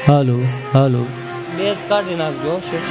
હાલો હાલો. Base કાઢી નાખજો શું.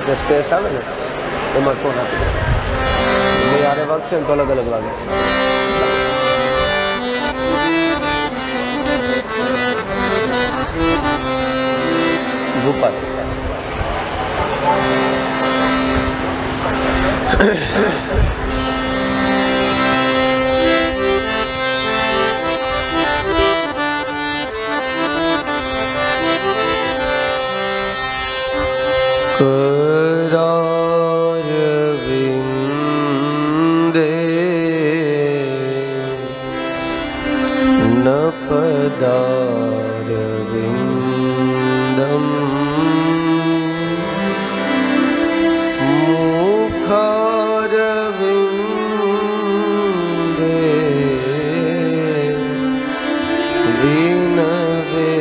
વચ્ચે સ્પેસ આવે ને એમાં ટોન આપી દે. બે આરે વાગશે ને તો અલગ અલગ વાગે છે. ભૂપાલ करारविन्दे न पदारविन्दम् मुखारविन्दे विनवेशय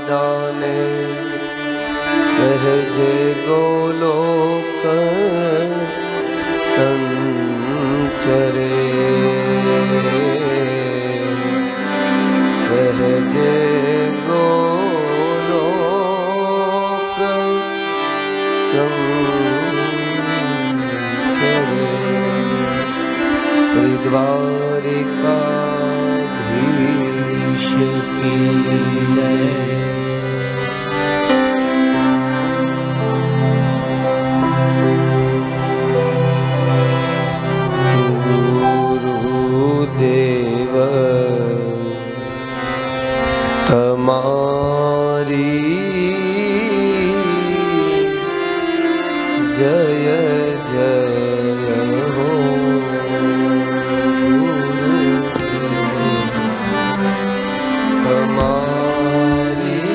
દાને સહજ ગોલોક સંચરે સહજ ગોલોક સંચરે શ્રી દ્વારિકાધીશ કી જય. ગુરુદેવ તમારી જય જય હો. તમારી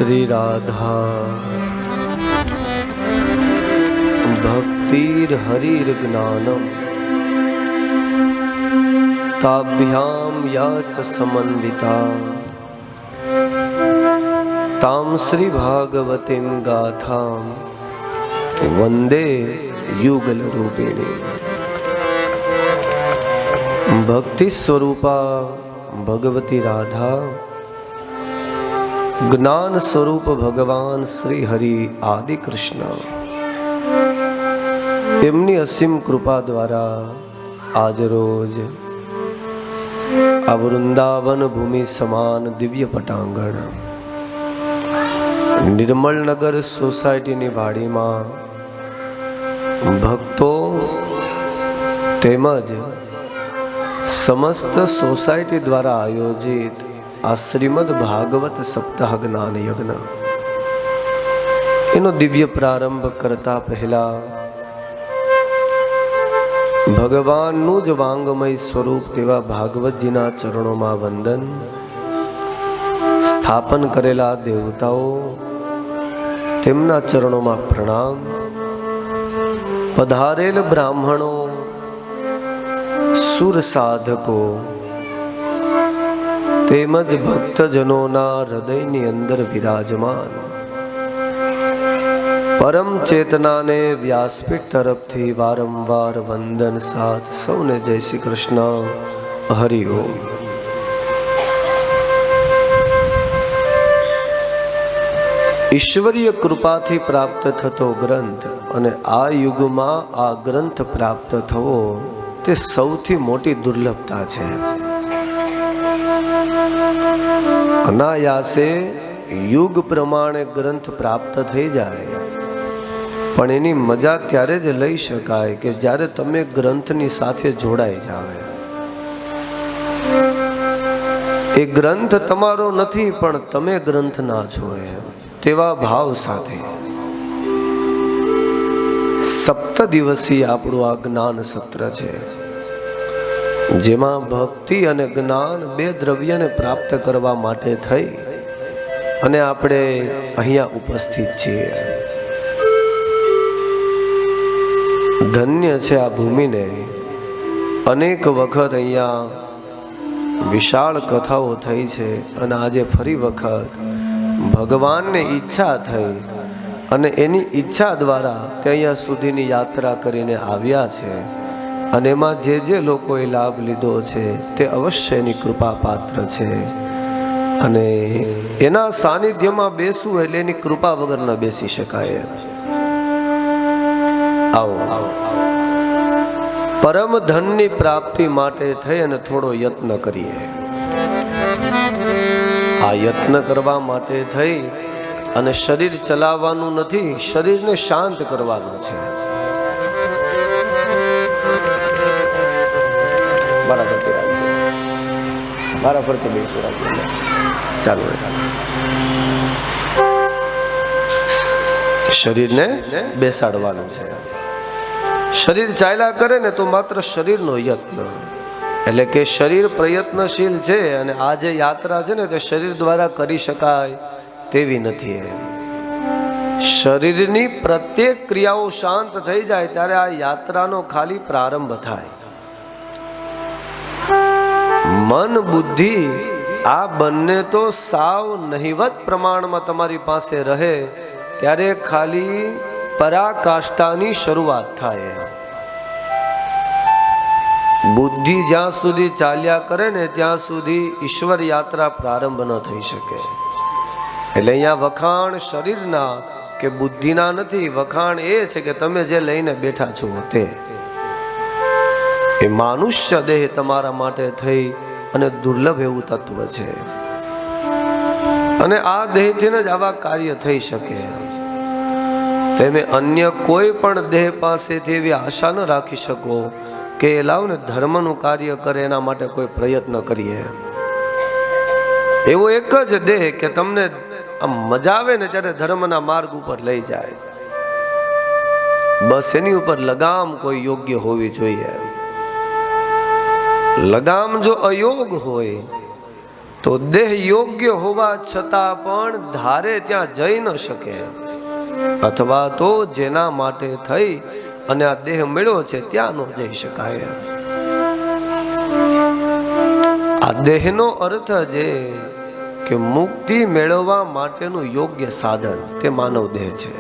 श्री राधा भक्तिर हरिर ज्ञानम ताभ्याम या च समन्विता ताम श्री भागवतीम गाथाम वंदे युगल रूपिणी। भक्ति स्वरूपा भगवती राधा, ज्ञान स्वरूप भगवान श्री हरि आदि कृष्ण, एमनी असीम कृपा द्वारा आज रोज आ वृंदावन भूमि समान दिव्य पटांगण निर्मल नगर सोसायटी ની વાડીમાં ભક્તો તેમજ समस्त सोसायटी द्वारा आयोजित आ श्रीमद भागवत सप्ताह ज्ञान यज्ञ एनो दिव्य प्रारंभ करता पहला भगवाननु ज वांगमय स्वरूप तेवा भागवतजीना चरणों वंदन, स्थापन करेला देवताओं तेमना चरणों में प्रणाम, पधारेल ब्राह्मणों सुर साधको तेमज भक्तजनोना हृदयनी अंदर विराजमान परम चेतना ने व्यासपीठ तरफथी वारंवार वंदन साथ सौने जय श्री कृष्ण हरि ओम। ईश्वरीय कृपाथी प्राप्त थतो ग्रंथ अने आ युगमां आ ग्रंथ प्राप्त थवो ते सौथी मोटी दुर्लभता छे। अनायासे युग प्रमाणे ग्रंथ प्राप्त थई जाए पण एनी मजा त्यारे ज लई शकाय के ज्यारे तमे ग्रंथनी साथे जोड़ाई जावे। ए ग्रंथ तमारो नथी पण तमे ग्रंथ ना छो तेवा भाव साथे सप्त दिवसीय આપણું આ જ્ઞાન સત્ર છે, જેમાં ભક્તિ અને જ્ઞાન બે દ્રવ્યને પ્રાપ્ત કરવા માટે થઈ અને આપણે અહીંયા ઉપસ્થિત છીએ। ધન્ય છે આ ભૂમિને, અનેક વખત અહીંયા વિશાળ કથાઓ થઈ છે અને આજે ફરી વખત ભગવાનને ઈચ્છા થઈ અને એની ઈચ્છા દ્વારા તે અહીંયા સુધીની યાત્રા કરીને આવ્યા છે અને એમાં જે લોકોએ લાભ લીધો છે તે અવશ્ય એની કૃપા પાત્ર છે અને એના સાનિધ્યમાં બેસવું એટલે એની કૃપા વગર ન બેસી શકાય। આવો પરમ ધનની પ્રાપ્તિ માટે થઈ અને થોડો યત્ન કરીએ। આ યત્ન કરવા માટે થઈ અને શરીર ચલાવવાનું નથી, શરીરને શાંત કરવાનું છે। મારા પર ચાલો શરીરને બેસાડવાનું છે। શરીર ચાલ્યા કરે ને તો માત્ર શરીરનો યત્ન એટલે કે શરીર પ્રયત્નશીલ છે અને આ જે યાત્રા છે ને તે શરીર દ્વારા કરી શકાય તેવી નથી। શરીરની પ્રત્યેક ક્રિયાઓ શાંત થઈ જાય ત્યારે આ યાત્રાનો ખાલી પ્રારંભ થાય। મન બુદ્ધિ આ બંને તો સાવ નહિવત પ્રમાણમાં તમારી પાસે રહે ત્યારે ખાલી પરાકાષ્ઠાની શરૂઆત થાય। બુદ્ધિ જ્યાં સુધી ચાલ્યા કરે ને ત્યાં સુધી ઈશ્વર યાત્રા પ્રારંભ ન થઈ શકે। એટલે અહીંયા વખાણ શરીરના કે બુદ્ધિના નથી, વખાણ એ છે કે તમે જે લઈને બેઠા છો તે એ માનુષ્ય દેહ તમારા માટે થઈ અને દુર્લભ એવું તત્વ છે અને આ દેહથી જ આવા કાર્ય થઈ શકે। તમે અન્ય કોઈ પણ દેહ પાસેથી એવી આશા ન રાખી શકો કે લાવ ને ધર્મનું કાર્ય કરે એના માટે કોઈ પ્રયત્ન કરીએ। એવો એક જ દેહ કે તમને મજા આવે ને ત્યારે ધર્મના માર્ગ ઉપર લઈ જાય, બસ એની ઉપર લગામ કોઈ યોગ્ય હોવી જોઈએ। લગામ જો અયોગ હોય તો દેહ યોગ્ય હોવા છતાં પણ ધારે ત્યાં જઈ ન શકે, અથવા તો જેના માટે થઈ અને આ દેહ મળ્યો છે ત્યાં ન જઈ શકાય. આ દેહનો અર્થ છે કે મુક્તિ મેળવવા માટેનું યોગ્ય સાધન તે માનવ દેહ છે.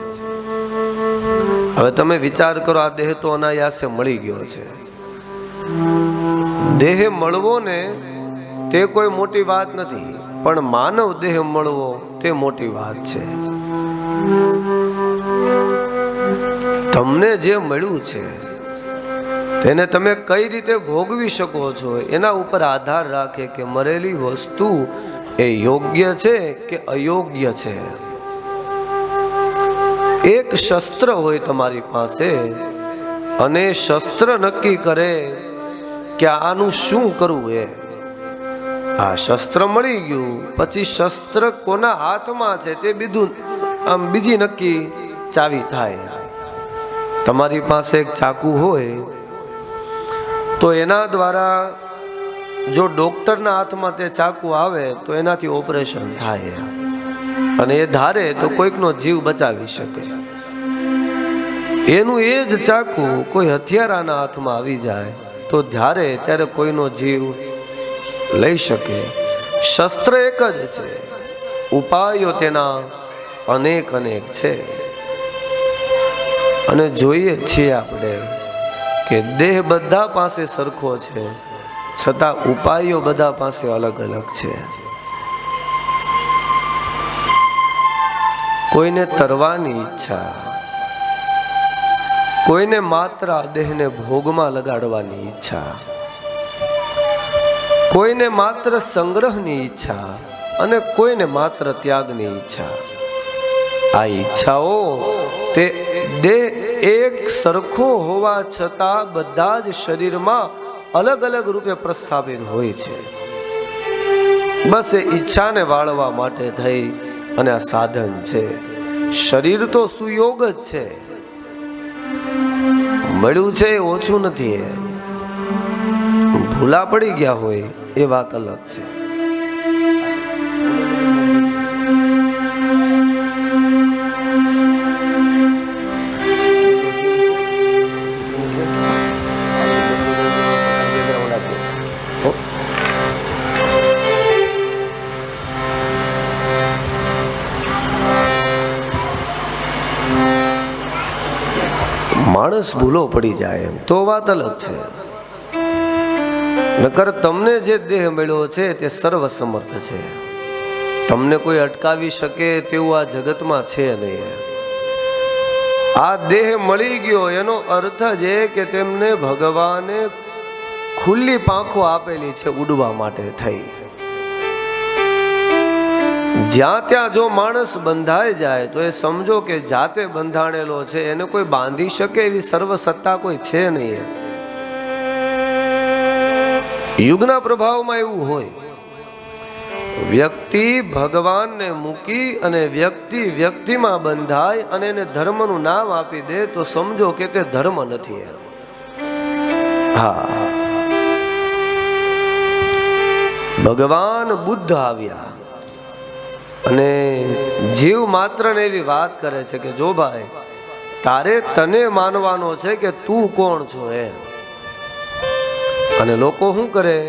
હવે તમે વિચાર કરો, આ દેહ તો અનાયાસે મળી ગયો છે. દેહ મળવો ને તે કોઈ મોટી વાત નથી, પણ માનવ દેહ મળવો તે મોટી વાત છે. તમને જે મળ્યું છે તેને તમે કઈ રીતે ભોગવી શકો છો એના ઉપર આધાર રાખે કે મરેલી વસ્તુ એ યોગ્ય છે કે અયોગ્ય છે. એક શસ્ત્ર હોય તમારી પાસે અને શસ્ત્ર નક્કી કરે કે આનું શું કરવું. આ શસ્ત્ર મળી ગયું પછી શસ્ત્ર કોના હાથમાં છે તે બીજું આમ બીજી નક્કી ચાવી થાય. તમારી પાસે એક ચાકુ હોય તો એના દ્વારા જો ડોક્ટરના હાથમાં તે ચાકુ આવે તો એનાથી ઓપરેશન થાય અને એ ધારે તો કોઈકનો જીવ બચાવી શકે. એનું એ જ ચાકુ કોઈ હથિયારાના હાથમાં આવી જાય તો ધારે ત્યારે કોઈનો જીવ લઈ શકે. શસ્ત્ર એક જ છે, ઉપાયો તેના અનેક અનેક છે. અને જોઈએ છીએ આપણે કે દેહ બધા પાસે સરખો છે, છતાં ઉપાયો બધા પાસે અલગ અલગ છે. કોઈને તરવાની ઈચ્છા, કોઈને માત્ર દેહને ભોગમાં લગાડવાની ઈચ્છા, કોઈને માત્ર સંગ્રહની ઈચ્છા અને કોઈને માત્ર ત્યાગની ઈચ્છા. આ ઈચ્છાઓ તે દેહ એક સરખો હોવા છતાં બધા જ શરીરમાં અલગ અલગ રૂપે પ્રસ્થાપિત હોય છે. બસ એ ઈચ્છાને વાળવા માટે થઈ અને આ સાધન છે. શરીર તો સુયોગ જ છે, મળ્યું છે એ ઓછું નથી. ભૂલા પડી ગયા હોય એ વાત અલગ છે. માણસ ભૂલો પડી જાય તો વાત અલગ છે, નકર તમને જે દેહ મળ્યો છે તે સર્વસમર્થ છે. તમને કોઈ અટકાવી શકે તેવું આ જગતમાં છે નહીં. આ દેહ મળી ગયો એનો અર્થ છે કે તેમને ભગવાને ખુલ્લી પાંખો આપેલી છે ઉડવા માટે થઈ. જ્યાં ત્યાં જો માણસ બંધાઈ જાય તો એ સમજો કે જાતે બંધાણેલો છે, એને કોઈ બાંધી શકે એવી સર્વસત્તા કોઈ છે નહીં. યુગના પ્રભાવમાં એવું હોય, વ્યક્તિ ભગવાનને મૂકી અને વ્યક્તિ વ્યક્તિમાં બંધાય અને એને ધર્મનું નામ આપી દે તો સમજો કે તે ધર્મ નથી. હા, ભગવાન બુદ્ધ આવ્યા અને જીવ માત્ર ને એવી વાત કરે છે કે જો ભાઈ તારે તને માનવાનો છે કે તું કોણ છો એમ. અને લોકો શું કરે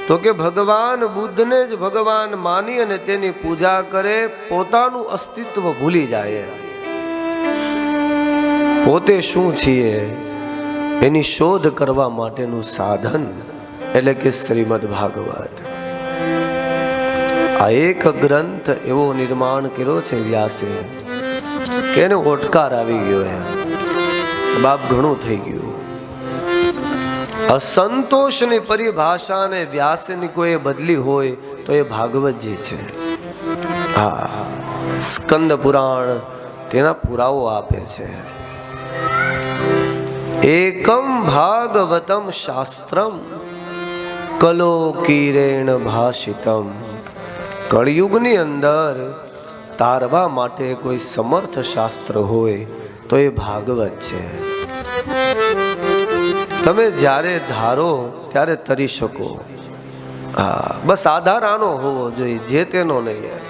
તો કે ભગવાન બુદ્ધને જ ભગવાન માની અને તેની પૂજા કરે, પોતાનું અસ્તિત્વ ભૂલી જાય. પોતે શું છીએ એની શોધ કરવા માટેનું સાધન એટલે કે શ્રીમદ ભાગવત. આ એક ગ્રંથ એવો નિર્માણ કર્યો છે વ્યાસે કે એને ઓટકાર આવી ગયો એમ બાપ ઘણું થઈ ગયું. અસંતોષની પરિભાષાને વ્યાસની કોઈ બદલી હોય તો એ ભાગવતજી છે. હા, સ્કંદ પુરાણ તેના પુરાવો આપે છે. એકમ ભાગવતમ શાસ્ત્રમ કલોકીરેણ ભાષિતમ. કળિયુગની અંદર તારવા માટે કોઈ સમર્થ શાસ્ત્ર હોય તો એ ભાગવત છે. તમે જ્યારે ધારો ત્યારે તરી શકો, હા, બસ આધાર આનો હોવો જોઈએ, જે તેનો નહીં.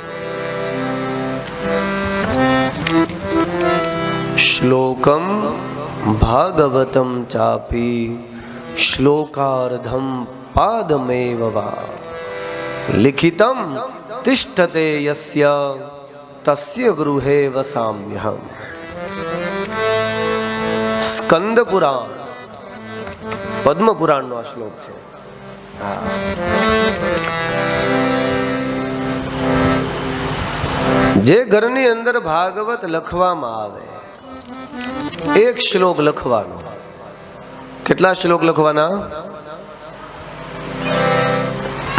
શ્લોકમ ભાગવતમ ચાપી શ્લોકાર્ધમ પાદમેવ વા લિખિતમ તિષ્ઠતે યસ્ય તસ્ય ગૃહે વસામ્યહમ. સ્કંદ પુરાણ, પદ્મ પુરાણનો આ શ્લોક છે. જે ઘરની અંદર ભાગવત લખવામાં આવે, એક શ્લોક લખવાનો. કેટલા શ્લોક લખવાના?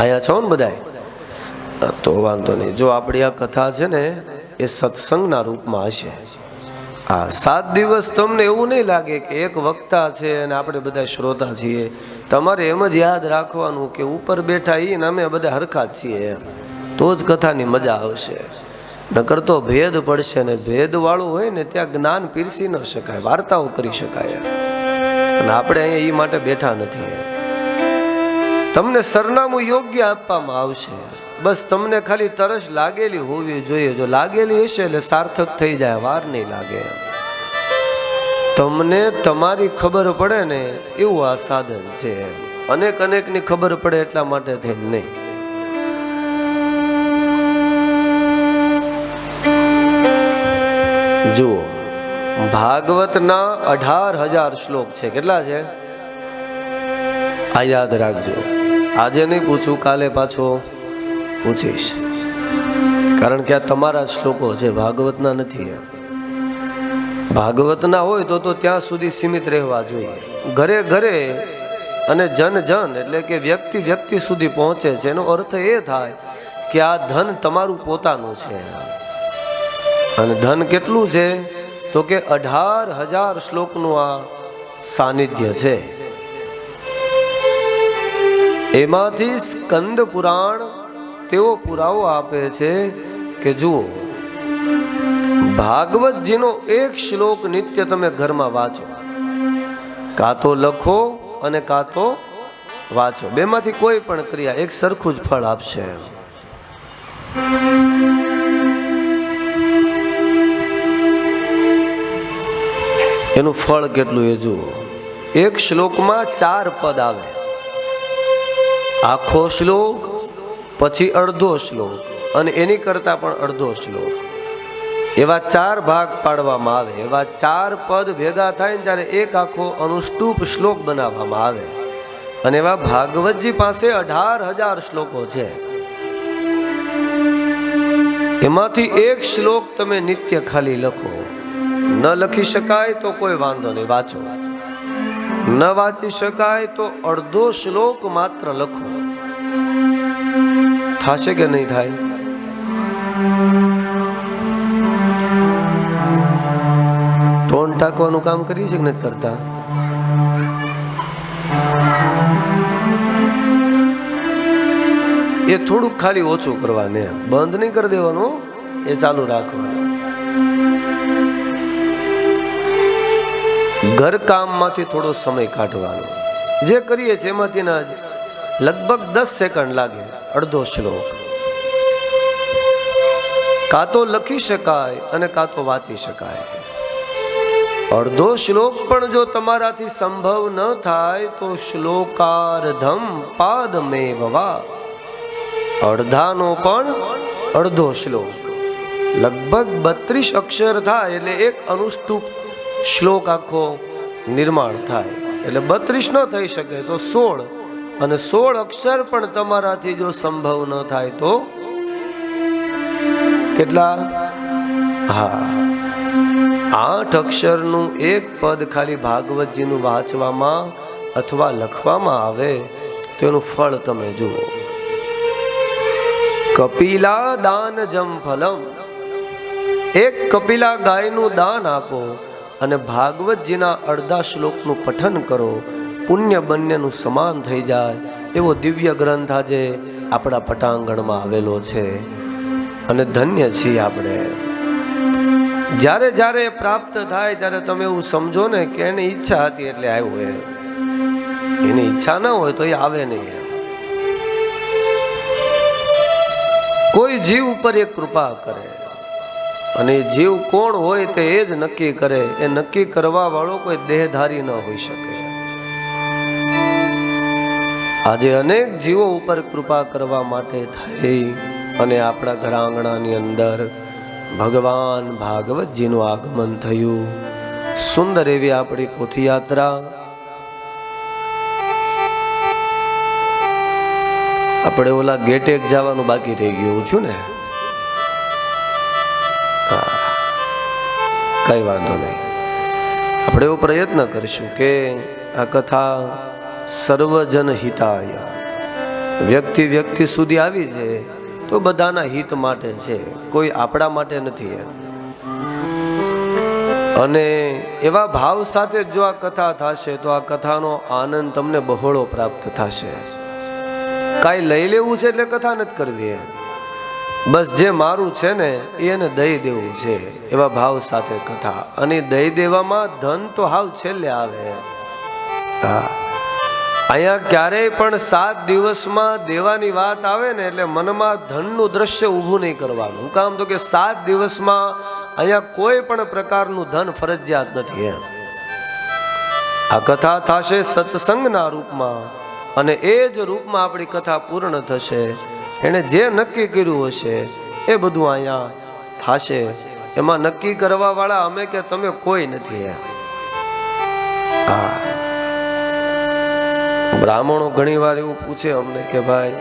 આયા છો ને બધાય? તો વાંધો નહીં. જો આપણી આ કથા છે ને એ સત્સંગના રૂપમાં હશે. 7 દિવસ તમને એવું નહીં લાગે કે એક વક્તા છે અને આપણે બધા શ્રોતા છીએ. તમારે એમ જ યાદ રાખવાનું કે ઉપર બેઠા ઈ ને અમે બધા હરખા જ છીએ, તો જ કથાની મજા આવશે. નકર તો ભેદ પડશે, ને ભેદ વાળું હોય ને ત્યાં જ્ઞાન પીરસી ન શકાય, વાર્તાઓ કરી શકાય. અને આપણે અહીંયા એ માટે બેઠા નથી. તમને સરનામું યોગ્ય આપવામાં આવશે, બસ તમને ખાલી તરસ લાગેલી હોવી જોઈએ. જો લાગેલી હશે એટલે સાર્થક થઈ જાય, વાર નહીં લાગે. તમને તમારી ખબર પડે ને એવું આ સાધન છે. અનેકની ખબર પડે એટલા માટે થઈને નહીં. જુઓ, ભાગવતના 18,000 શ્લોક છે. કેટલા છે આ યાદ રાખજો. આજે નહીં પૂછું, કાલે પાછો પૂછીશ, કારણ કે આ તમારા શ્લોકો છે, ભાગવતના નથી. ભાગવતના હોય તો ત્યાં સુધી સીમિત રહેવા જોઈએ. ઘરે ઘરે અને જન જન એટલે કે વ્યક્તિ વ્યક્તિ સુધી પહોંચે છે. એનો અર્થ એ થાય કે આ ધન તમારું પોતાનું છે. અને ધન કેટલું છે? તો કે 18,000 શ્લોકનું આ સાનિધ્ય છે. એમાંથી સ્કંદ પુરાણ તેઓ પુરાવો આપે છે કે જુઓ, ભાગવતજીનો એક શ્લોક નિત્ય તમે ઘરમાં વાંચો, કાં તો લખો અને કાં તો વાંચો. બેમાંથી કોઈ પણ ક્રિયા એક સરખું જ ફળ આપશે. એનું ફળ કેટલું એ જુઓ. એક શ્લોકમાં 4 પદ આવે. આખો શ્લોક, પછી અડધો શ્લોક અને એની કરતા પણ અડધો શ્લોક, એવા 4 ભાગ પાડવામાં આવે. એવા 4 પદ ભેગા થાય ને ત્યારે એક આખો અનુષ્ટુપ શ્લોક બનાવવામાં આવે. અને એવા ભાગવતજી પાસે 18,000 શ્લોકો છે. એમાંથી એક શ્લોક તમે નિત્ય ખાલી લખો. ન લખી શકાય તો કોઈ વાંધો નહીં, વાંચો. ન વાંચી શકાય તો અડધો શ્લોક માત્ર લખો. થશે કે નહીં થાય? ટોન ટાંકવાનું કામ કરીએ છીએ કે નથી કરતા? એ થોડુંક ખાલી ઓછું કરવાને, બંધ નહીં કરી દેવાનું, એ ચાલુ રાખવાનું. ઘર કામમાંથી થોડો સમય કાઢવાનો. જે કરીએ છીએ એમાંથી લગભગ 10 સેકન્ડ લાગે. અડધો શ્લોક કાં તો લખી શકાય અને કાં તો વાંચી શકાય. અડધો શ્લોક પણ જો તમારાથી સંભવ ન થાય તો શ્લોકાર્ધમ પાદમેવ વા, અડધાનો પણ અડધો શ્લોક, લગભગ 32 અક્ષર થાય એટલે એક અનુષ્ટુપ શ્લોક આખો નિર્માણ થાય. એટલે 32 ન થઈ શકે તો 16, અને 16 અક્ષર પણ તમારાથી જો સંભવ ન થાય તો કેટલા? 8 અક્ષરનું એક પદ ખાલી ભાગવતજીનું વાંચવામાં અથવા લખવામાં આવે તો એનું ફળ તમે જુઓ. કપિલા દાન જમ ફલમ, એક કપિલા ગાયનું દાન આપો અને ભાગવતજીના અડધા શ્લોકનું પઠન કરો, પુણ્ય બંનેનું સમાન થઈ જાય. એવો દિવ્ય ગ્રંથ આજે આપણા પટાંગણમાં આવેલો છે અને ધન્ય છીએ આપણે. જ્યારે જ્યારે પ્રાપ્ત થાય ત્યારે તમે એવું સમજો ને કે એની ઈચ્છા હતી એટલે આવ્યું. એની ઈચ્છા ન હોય તો એ આવે નહીં. કોઈ જીવ ઉપર એ કૃપા કરે અને એ જીવ કોણ હોય તે એ જ નક્કી કરે. એ નક્કી કરવા વાળો કોઈ દેહધારી ન હોઈ શકે. આજે અનેક જીવો ઉપર કૃપા કરવા માટે થઈ અને આપણા ઘર આંગણાની અંદર ભગવાન ભાગવતજીનું આગમન થયું. સુંદર એવી આપણી પોથીયાત્રા. આપણે ઓલા ગેટે જવાનું બાકી રહી ગયું થયું ને? હા, કઈ વાંધો નહીં. આપણે એવો પ્રયત્ન કરીશું કે આ કથા સર્વજન હિતાય, વ્યક્તિ વ્યક્તિ સુધી આવી છે તો બધાના હિત માટે છે, કોઈ આપણા માટે નથી. અને એવા ભાવ સાથે જો આ કથા થશે તો આ કથાનો આનંદ તમને બહોળો પ્રાપ્ત થશે. કાંઈ લઈ લેવું છે એટલે કથા નથી કરવી, બસ જે મારું છે ને એને દઈ દેવું છે, એવા ભાવ સાથે કથા. અને દઈ દેવામાં ધન તો હાવ છેલ્લે આવે. હા, અહીંયા ક્યારેય પણ 7 દિવસમાં દેવાની વાત આવે ને એટલે મનમાં ધનનું દ્રશ્ય ઊભું નહીં કરવાનું. હું કામ તો કે 7 દિવસમાં અહીંયા કોઈ પણ પ્રકારનું ધન ફરજિયાત નથી. એમ આ કથા થશે સત્સંગના રૂપમાં અને એ જ રૂપમાં આપણી કથા પૂર્ણ થશે. એણે જે નક્કી કર્યું હશે એ બધું અહીંયા થશે. એમાં નક્કી કરવા વાળા અમે કે તમે કોઈ નથી. હા, બ્રાહ્મણો ઘણી વાર એવું પૂછે અમને કે ભાઈ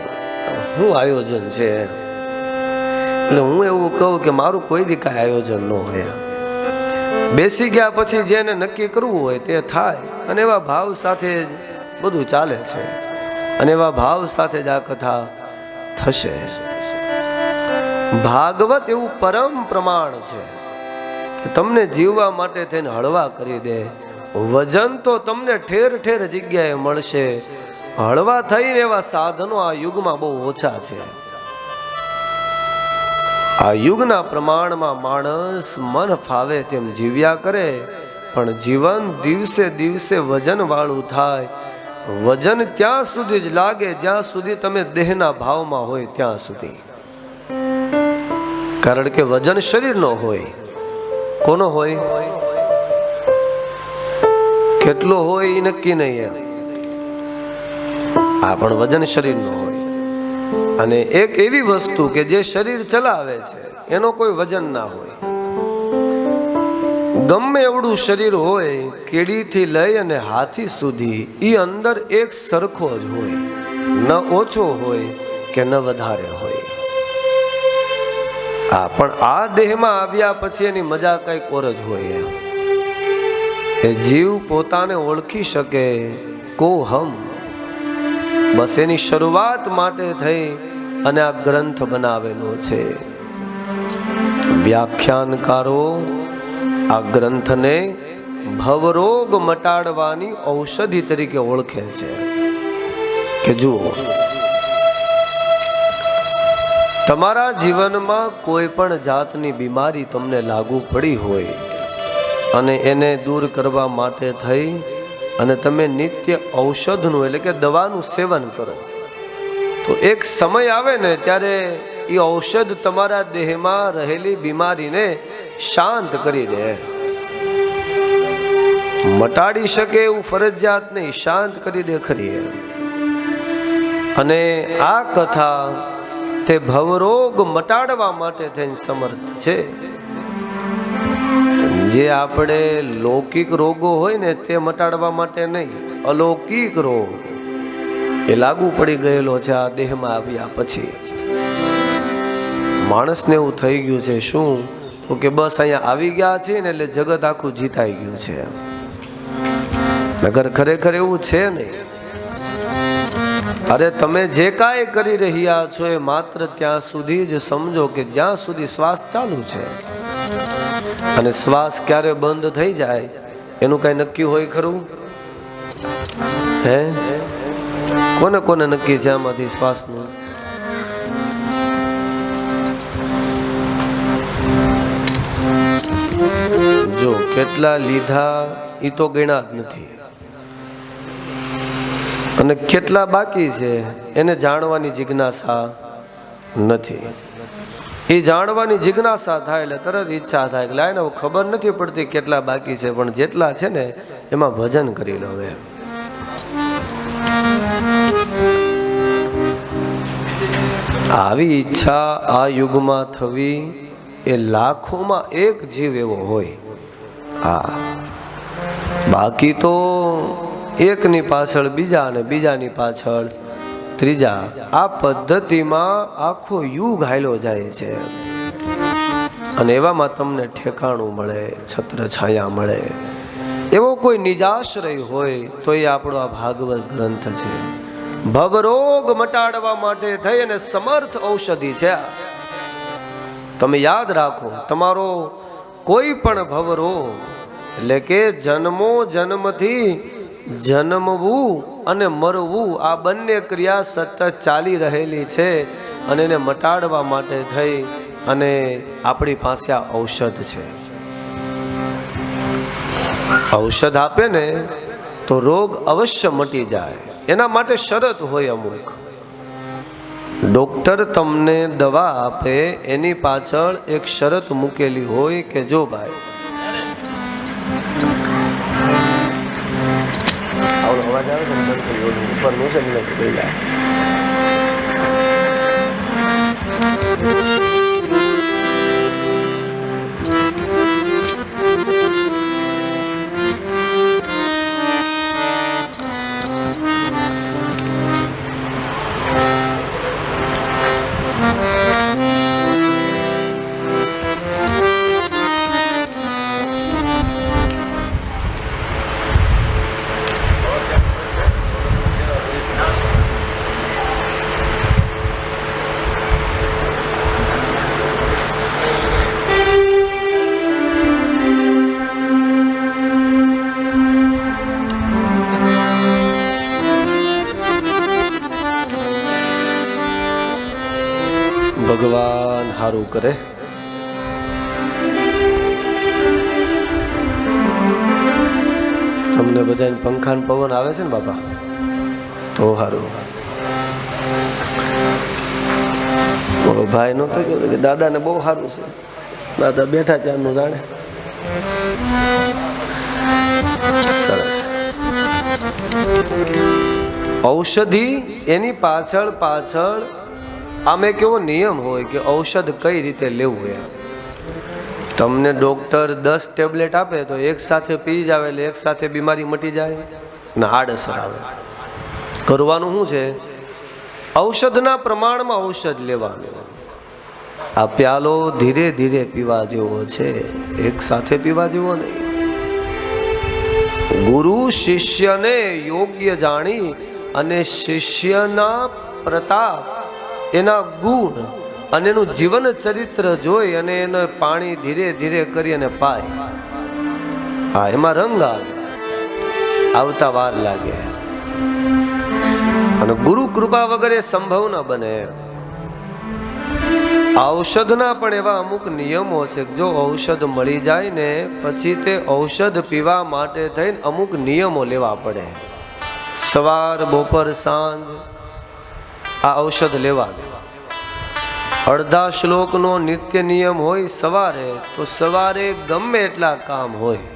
શું આયોજન છે, એટલે હું એવું કહું કે મારું કોઈ દી કાંઈ આયોજન ન હોય. બેસી ગયા પછી જેને નક્કી કરવું હોય તે થાય અને એવા ભાવ સાથે જ બધું ચાલે છે અને એવા ભાવ સાથે જ આ કથા થશે. ભાગવત એવું પરમ પ્રમાણ છે કે તમને જીવવા માટે થઈને હળવા કરી દે. વજન તો તમને ઠેર ઠેર જગ્યાએ મળશે. હળવા થઈને એવા સાધનો આ યુગમાં બહુ ઓછા છે. આ યુગના પ્રમાણમાં માણસ મન ફાવે તેમ જીવ્યા કરે, પણ જીવન દિવસે દિવસે વજન વાળું થાય. વજન ત્યાં સુધી જ લાગે જ્યાં સુધી તમે દેહના ભાવમાં હોય ત્યાં સુધી. કારણ કે વજન શરીરનો હોય. કોનો હોય, કેટલો હોય એ નક્કી નહીં. આ પણ વજન શરીરનો હોય. અને એક એવી વસ્તુ કે જે શરીર ચલાવે છે એનો કોઈ વજન ના હોય. ગમે એવડું શરીર હોય, કેડીથી લઈ અને હાથી સુધી એ અંદર એક સરખો જ હોય, ન ઓછો હોય કે ન વધારે હોય. હા, પણ આ દેહમાં આવ્યા પછી એની મજા કઈક ઓર જ હોય. એ જીવ પોતાને ઓળખી શકે કો હમ, બસ એની શરૂઆત માટે થઈ અને આ ગ્રંથ બનાવેલો છે. વ્યાખ્યાનકારો આ ગ્રંથને ભવરોગ મટાડવાની ઔષધિ તરીકે ઓળખે છે કે જુઓ, તમારા જીવનમાં કોઈ પણ જાતની બીમારી તમને લાગુ પડી હોય અને એને દૂર કરવા માટે થઈ અને તમે નિત્ય ઔષધનું એટલે કે દવાનું સેવન કરો તો એક સમય આવે ને ત્યારે એ ઔષધ તમારા દેહમાં રહેલી બીમારીને શાંત કરી દે. મટાડી શકે એવું ફરજિયાત નહીં, શાંત કરી દે ખરી. અને આ કથા તે ભવરોગ મટાડવા માટે થઈને સમર્થ છે. જે આપણે લૌકિક રોગો હોય ને તે મટાડવા માટે નહીં, અલૌકિક રોગ એ લાગુ પડી ગયેલો છે આ દેહમાં આવ્યા પછી. માણસને એવું થઈ ગયું છે શું કે બસ અહીંયા આવી ગયા છે ને એટલે જગત આખું જીતાઈ ગયું છે. નગર ખરેખર એવું છે નહીં. અરે તમે જે કાંઈ કરી રહ્યા છો એ માત્ર ત્યાં સુધી જ સમજો કે જ્યાં સુધી શ્વાસ ચાલુ છે, અને શ્વાસ ક્યારે બંધ થઈ જાય એનું કઈ નક્કી હોય ખરું? હે, કોને કોને નક્કી છે આમાંથી શ્વાસનું? જો કેટલા લીધા એ તો ગણ્યા જ નથી, અને કેટલા બાકી છે એને જાણવાની જિજ્ઞાસા નથી. એ જાણવાની જિજ્ઞાસા થાય એટલે તરત ઈચ્છા થાય કે લાઈને ખબર નથી પડતી કેટલા બાકી છે, પણ જેટલા છે ને એમાં ભજન કરી લો. એમ આવી ઈચ્છા આ યુગમાં થવી એ લાખોમાં એક જીવ એવો હોય. હા, બાકી તો એકની પાછળ બીજા અને બીજાની પાછળ ત્રીજા, આ પદ્ધતિમાં આખો યુગ હાલ્યો જાય છે. અને એવામાં તમને ઠેકાણું મળે, છત્ર છાયા મળે, એવો કોઈ નિજાશ્રય હોય તો એ આપણો આ ભાગવત ગ્રંથ છે. ભવરોગ મટાડવા માટે થઈ અને સમર્થ ઔષધિ છે. તમે યાદ રાખો, તમારો કોઈ પણ ભવરોગ એટલે કે જન્મો જન્મથી જન્મવું અને મરવું આ બંને ક્રિયા સતત ચાલી રહેલી છે. અને એને મટાડવા માટે થઈ અને આપણી પાસે આ ઔષધ છે. ઔષધ આપે ને તો રોગ અવશ્ય મટી જાય. એના માટે શરત હોય અમુક. ડોક્ટર તમને દવા આપે એની પાછળ એક શરત મૂકેલી હોય કે જો ભાઈ અવાજ આવે છે ઉપરનું છે ને ભગવાન હારું કરે. તમને બધાને પંખા ને પવન આવે છે ને બાપા, તો હારું. ભાઈ નતો કે દાદાને બહુ સારું છે, દાદા બેઠા ચારનું જાણે. સરસ. ઔષધિ એની પાછળ આમે કેવો નિયમ હોય કે ઔષધ કઈ રીતે લેવું. એ તમને ડોક્ટર 10 ટેબ્લેટ આપે તો એક સાથે પી જાવ એટલે એક સાથે બીમારી મટી જાય ને આડઅસર આવે. કરવાનું શું છે? ઔષધના પ્રમાણમાં ઔષધ લેવાનું. આ પ્યાલો ધીરે ધીરે પીવા જેવો છે, એક સાથે પીવા જેવો નહીં. ગુરુ શિષ્યને યોગ્ય જાણી અને શિષ્યના પ્રતાપ, એના ગુણ અને એનું જીવન ચરિત્ર જોઈ અને એને પાણી ધીરે ધીરે કરી અને પાય. હા, એમાં રંગ આવે, આવતા વાર લાગે. અને ગુરુ કૃપા વગર એ સંભવ ન બને. ઔષધના પણ એવા અમુક નિયમો છે કે જો ઔષધ મળી જાય ને પછી તે ઔષધ પીવા માટે થઈને અમુક નિયમો લેવા પડે. સવાર, બપોર, સાંજ આ ઔષધ લેવાનું. અડધા શ્લોકનો નિત્ય નિયમ હોય સવારે, તો સવારે ગમે એટલા કામ હોય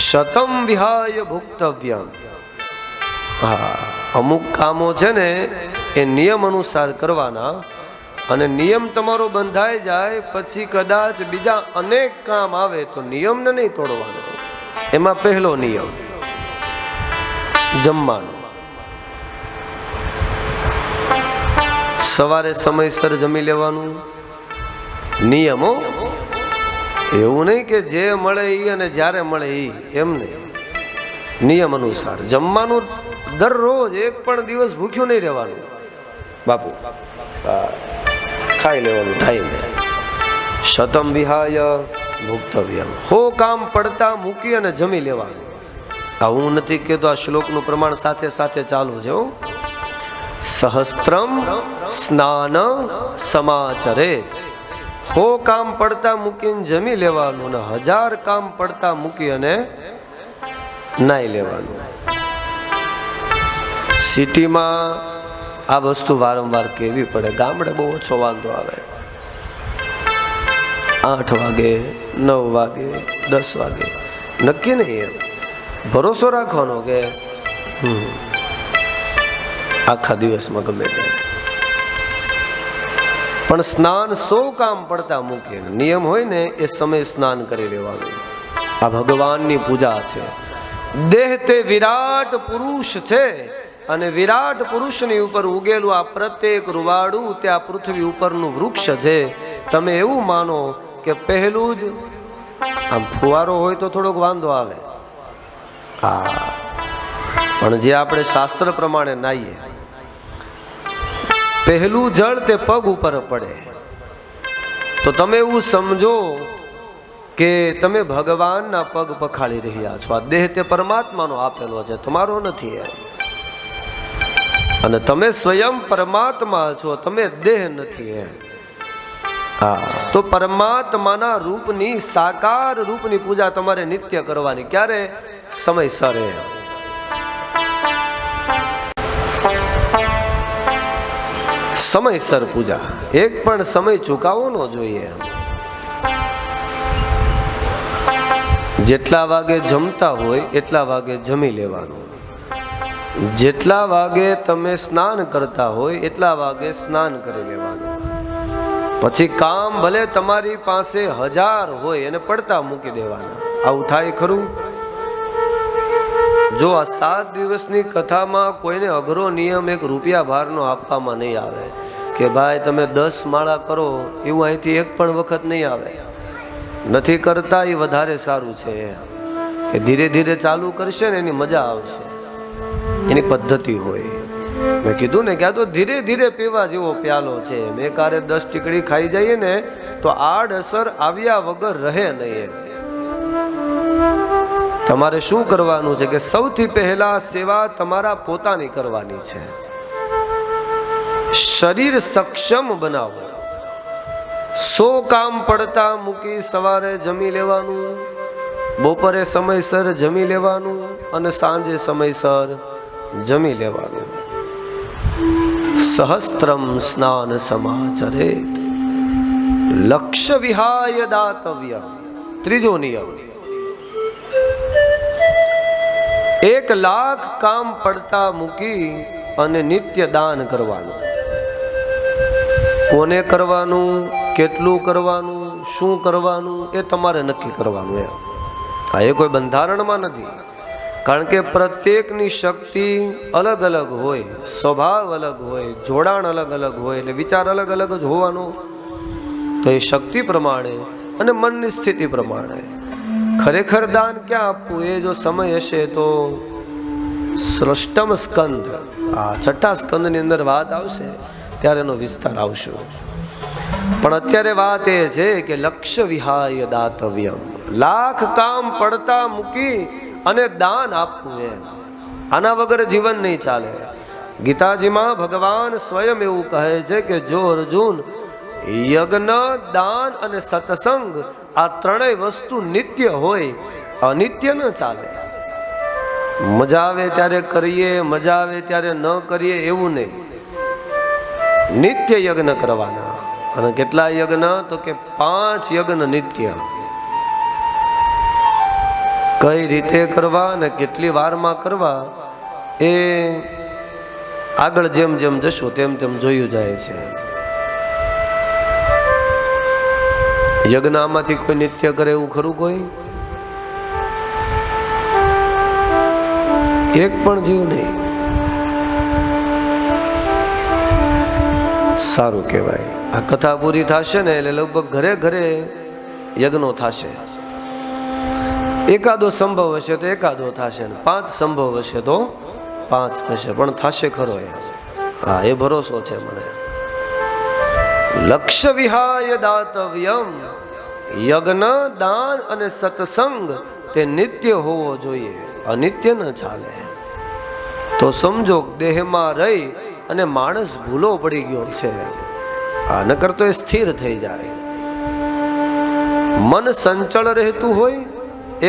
શતમ વિહાય ભુક્તવ્યમ. હા, અમુક કામો છે ને એ નિયમ અનુસાર કરવાના. અને નિયમ તમારો બંધાઈ જાય પછી કદાચ બીજા અનેક કામ આવે તો નિયમને નહીં તોડવાનો. એમાં પહેલો નિયમ જમવાનો. સવારે સમયસર જમી લેવાનું. નિયમો એવું નહીં કે જે મળે એ અને જ્યારે મળે એ, એમ નહીં. નિયમ અનુસાર જમવાનું. દરરોજ એક પણ દિવસ ભૂખ્યું નહીં રહેવાનું બાપુ. ખાઈ લેવાનું ટાઈમે. શતમ વિહાય ભુક્તવ્યમ. હો કામ પડતા મૂકી અને જમી લેવાનું. આ હું નથી કહેતો, આ શ્લોકનું પ્રમાણ સાથે સાથે ચાલુ છે. સહસ્ત્રમ સ્નાન સમાચરે. હો કામ પડતા મૂકીને જમી લેવાનું ને 1000 કામ પડતા મૂકી અને નાઈ લેવાનું. સિટીમાં આ વસ્તુ વારંવાર કહેવી પડે, ગામડે બહુ ઓછો વાંધો આવે. 8 વાગે, 9 વાગે, 10 વાગે, નક્કી નહીં. એમ ભરોસો રાખવાનો કે આખા દિવસમાં ગમે તે. પણ સ્નાન 100 કામ પડતા મૂકીને નિયમ હોય ને એ સમય સ્નાન કરી લેવાનું. આ ભગવાનની પૂજા છે. દેહ તે વિરાટ પુરુષ છે અને વિરાટ પુરુષની ઉપર ઉગેલું આ પ્રત્યેક રૂવાડું તે આ પૃથ્વી ઉપરનું વૃક્ષ છે. તમે એવું માનો કે પહેલું જ આમ ફુવારો હોય તો થોડોક વાંધો આવે, પણ જે આપણે શાસ્ત્ર પ્રમાણે નાહીએ, પહેલું જળ તે પગ ઉપર પડે તો તમે એવું સમજો કે તમે ભગવાનના પગ પખાળી રહ્યા છો. આ દેહ તે પરમાત્માનો આપેલો છે, તમારો નથી. અને તમે સ્વયં પરમાત્મા છો, તમે દેહ નથી. તો પરમાત્માના રૂપની, સાકાર રૂપની પૂજા તમારે નિત્ય કરવાની. ક્યારે? સમયસર. સમયસર પૂજા, એક પણ સમય ચૂકાવવો ન જોઈએ. જેટલા વાગે જમતા હોય એટલા વાગે જમી લેવાનું. જેટલા વાગે તમે સ્નાન કરતા હોય એટલા વાગે સ્નાન કરી લેવાનું. પછી કામ ભલે તમારી પાસે 1000 હોય એને પડતા મૂકી દેવાના. આવું થાય ખરું? જો આ 7 દિવસની કથામાં કોઈને અઘરો નિયમ એક રૂપિયા ભારનો આપવામાં નહીં આવે કે ભાઈ તમે 10 માળા કરો, એવું અહીંથી એક પણ વખત નહીં આવે. નથી કરતા એ વધારે સારું છે. એ ધીરે ધીરે ચાલુ કરશે ને એની મજા આવશે, એની પદ્ધતિ હોય. મેં કીધું ને કે આ તો ધીરે ધીરે પીવા જેવો પ્યાલો છે. મેં કારે 10 ટીકડી ખાઈ જઈએ ને તો આડઅસર આવ્યા વગર રહે નહીં. તમારે શું કરવાનું છે કે સૌથી પહેલા સેવા તમારા પોતાની કરવાની છે. શરીર સક્ષમ બનાવો. 100 કામ પડતા મૂકી સવારે જમી લેવાનું, બપોરે સમયસર જમી લેવાનું અને સાંજે સમયસર જમી લેવાનું. સહસ્ત્રમ સ્નાન સમાચરેત લક્ષ્ય વિહાય દાતવ્ય. ત્રીજો નિયમ, 1,00,000 કામ પડતા મૂકી અને નિત્ય દાન કરવાનું. કોને કરવાનું, કેટલું કરવાનું, શું કરવાનું એ તમારે નક્કી કરવાનું. આ એ કોઈ બંધારણમાં નથી. કારણ કે પ્રત્યેકની શક્તિ અલગ અલગ હોય, સ્વભાવ અલગ હોય, જોડાણ અલગ અલગ હોય, એટલે વિચાર અલગ અલગ જ હોવાનો. તો એ શક્તિ પ્રમાણે અને મનની સ્થિતિ પ્રમાણે ખરેખર દાન ક્યાં આપવું એ જો સમય હશે તો સૃષ્ટમ સ્કંદ, આ 6થા સ્કંદની અંદર વાત આવશે ત્યારે એનો વિસ્તાર આવશે. પણ અત્યારે વાત એ છે કે લક્ષ્ય વિહાય દાતવ્યમ. 1,00,000 કામ પડતા મૂકી અને દાન આપવું. આના વગર જીવન નહીં ચાલે. ગીતાજીમાં ભગવાન સ્વયં એવું કહે છે કે જો અર્જુન યજ્ઞ, દાન અને સત્સંગ આ 3 વસ્તુ નિત્ય હોય, અનિત્ય ન ચાલે. મજા આવે ત્યારે કરીએ, મજા આવે ત્યારે ન કરીએ એવું નહીં. નિત્ય યજ્ઞ કરવાના. અને કેટલા યજ્ઞ? તો કે 5 યજ્ઞ નિત્ય. કઈ રીતે કરવા અને કેટલી વારમાં કરવા એ આગળ જેમ જેમ જશું તેમ તેમ જોયું જાય છે. યજ્ઞ આમાંથી કોઈ નિત્ય કરે એવું ખરું? કોઈ એક પણ જીવ નહીં. સારું કહેવાય. આ કથા પૂરી થશે ને એટલે લગભગ ઘરે ઘરે યજ્ઞો થશે. એકાદો સંભવ હશે તો એકાદો થશે, 5 સંભવ હશે તો 5 થશે, પણ થશે ખરો. હા, એ ભરોસો છે મને. લક્ષ્ય વિહાય દાતવ્યમ. યજ્ઞ, દાન અને સત્સંગ તે નિત્ય હોવો જોઈએ, અનિત્ય ન ચાલે. તો સમજો દેહમાં રહી અને માણસ ભૂલો પડી ગયો છે. આ નકર તો એ સ્થિર થઈ જાય. મન સંચળ રહેતું હોય,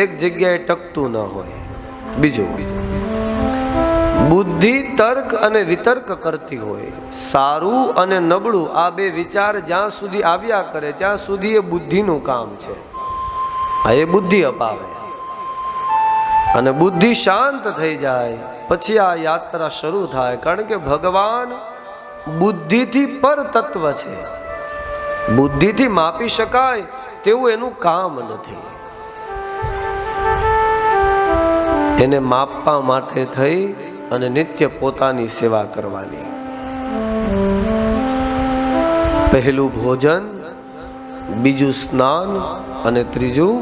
એક જગ્યાએ ટકતું ન હોય. બીજું બુદ્ધિ તર્ક અને વિતર્ક કરતી હોય, સારું અને નબળું આ બે વિચાર જ્યાં સુધી આવ્યા કરે ત્યાં સુધી એ બુદ્ધિનું કામ છે. આ એ બુદ્ધિ અપાવે. અને બુદ્ધિ શાંત થઈ જાય પછી આ યાત્રા શરૂ થાય. કારણ કે ભગવાન બુદ્ધિથી પર તત્વ છે. બુદ્ધિથી માપી શકાય તેવું એનું કામ નથી. એને માપવા માટે થઈ અને નિત્ય પોતાની સેવા કરવાની. પહેલું ભોજન, બીજું સ્નાન અને ત્રીજું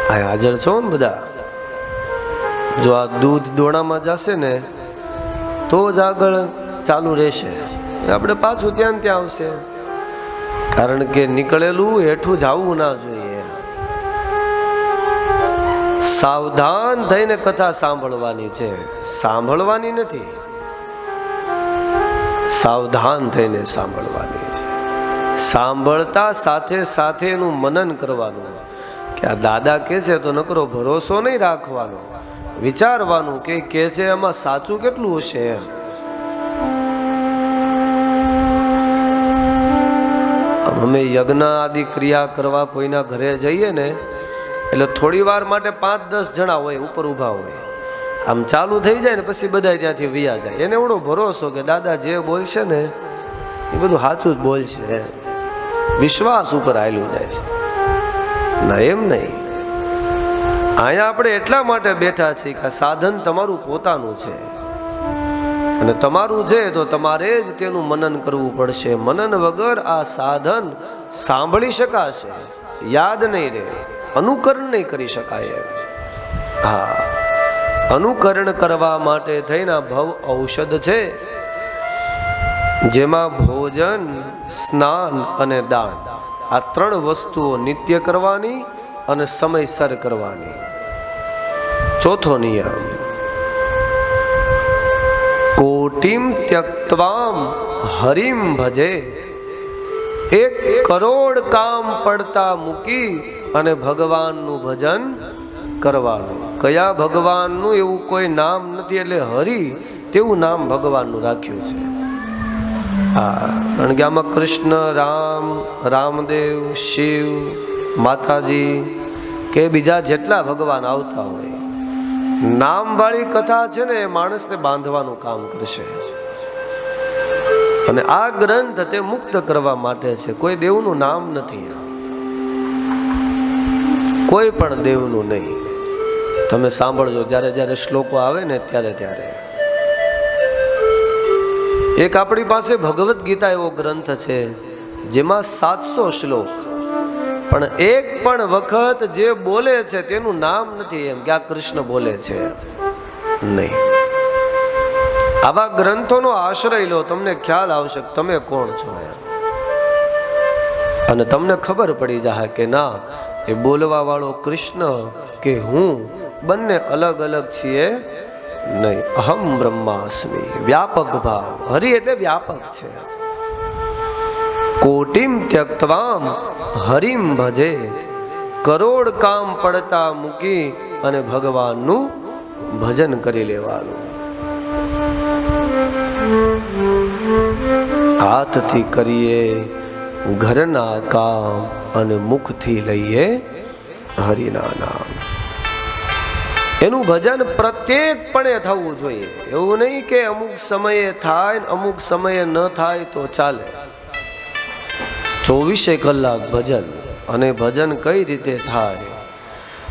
હાજર છો ને બધા? જો આ દૂધ દોણામાં જશે ને તો જ આગળ ચાલુ રહેશે. આપણે પાછું ત્યાં આવશે. કારણ કે નીકળેલું હેઠું જવું ના જોઈએ. સાવધાન થઈને કથા સાંભળવાની છે, સાંભળવાની નથી. સાવધાન થઈને સાંભળવાની છે. સાંભળતા સાથે સાથે એનું મનન કરવાનું કે આ દાદા કહે છે તો નકરો ભરોસો નહીં રાખવાનો. વિચારવાનું કે કહે છે એમાં સાચું કેટલું હશે. અમે યજ્ઞ આદિ ક્રિયા કરવા કોઈના ઘરે જઈએ ને એટલે થોડી વાર માટે 5-10 જણા હોય ઉપર ઊભા હોય. આમ ચાલુ થઈ જાય ને પછી બધા ત્યાંથી વિયા જાય. એને એવડો ભરોસો કે દાદા જે બોલશે ને એ બધું સાચું જ બોલશે. વિશ્વાસ ઉપર હાલ્યું જાય છે. ના એમ નહીં. અહીંયા આપણે એટલા માટે બેઠા છીએ કે સાધન તમારું પોતાનું છે અને તમારું છે તો તમારે જ તેનું મનન કરવું પડશે. મનન વગર આ સાધન સાંભળી શકાશે, યાદ નહીં રહે, અનુકરણ નહીં કરી શકાય. હા, અનુકરણ કરવા માટે થઈને ભવ ઔષધ છે, જેમાં ભોજન, સ્નાન અને દાન આ 3 વસ્તુઓ નિત્ય કરવાની અને સમયસર કરવાની. ચોથો નિયમ, કોટિમ ત્યક્ત્વામ હરિમ ભજે. 1 કરોડ કામ પડતા મૂકી અને ભગવાનનું ભજન કરવાનું. કયા ભગવાનનું? એવું કોઈ નામ નથી, એટલે હરિ તેવું નામ ભગવાનનું રાખ્યું છે. હા, કારણ કે આમાં કૃષ્ણ, રામ, રામદેવ, શિવ, માતાજી કે બીજા જેટલા ભગવાન આવતા હોય, નામવાળી કથા છે ને એ માણસને બાંધવાનું કામ કરશે. અને આ ગ્રંથ તે મુક્ત કરવા માટે છે. કોઈ દેવનું નામ નથી, કોઈ પણ દેવનું નહીં. તમે સાંભળજો જ્યારે જ્યારે શ્લોકો આવે ને ત્યારે. એક આપણી પાસે ભગવદ્ ગીતા એવો ગ્રંથ છે જેમાં 700 શ્લોક, પણ એક પણ વખત જે બોલે છે તેનું નામ નથી એમ કે આ કૃષ્ણ બોલે છે, નહીં. આવા ગ્રંથોનો આશ્રય લો, તમને ખ્યાલ આવશે તમે કોણ છો અને તમને ખબર પડી જાય કે ના, એ બોલવા વાળો કૃષ્ણ કે હું બંને અલગ અલગ છીએ નહીં. અહમ બ્રહ્માસ્મિ, વ્યાપક ભાવ. હરિ એટલે વ્યાપક છે. કોટિમ ત્યક્ત્વામ હરિમ ભજે. કરોડ કામ પડતા મૂકી અને ભગવાનનું ભજન કરી લેવાનું. હાથથી કરીએ ઘરના કામ અને મુખથી લઈએ હરિના નામ. એનું ભજન પ્રત્યેકપણે થવું જોઈએ. એવું નહીં કે અમુક સમયે થાય અમુક સમયે ન થાય તો ચાલે. 24 કલાક ભજન. અને ભજન કઈ રીતે થાય?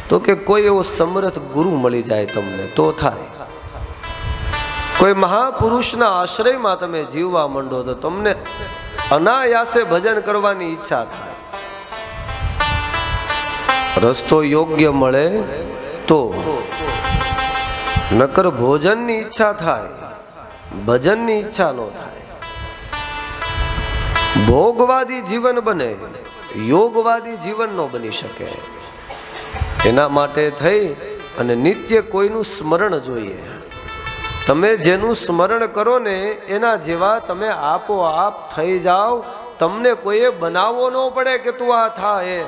તો કે કોઈ એવો સમર્થ ગુરુ મળી જાય તમને તો થાય. કોઈ મહાપુરુષના આશ્રયમાં તમે જીવવા માંડો તો તમને અનાયાસે ભજન કરવાની ઈચ્છા થાય. રસ્તો યોગ્ય મળે તો. નકર ભોજનની ઈચ્છા થાય, ભજનની ઈચ્છા ન થાય. ભોગવાદી જીવન બને, યોગવાદી જીવન ન બની શકે. એના માટે થઈ અને નિત્ય કોઈનું સ્મરણ જોઈએ. તમે જેનું સ્મરણ કરો ને એના જેવા તમે આપોઆપ થઈ જાઓ. તમને કોઈએ બનાવવો ન પડે કે તું આ થા એ.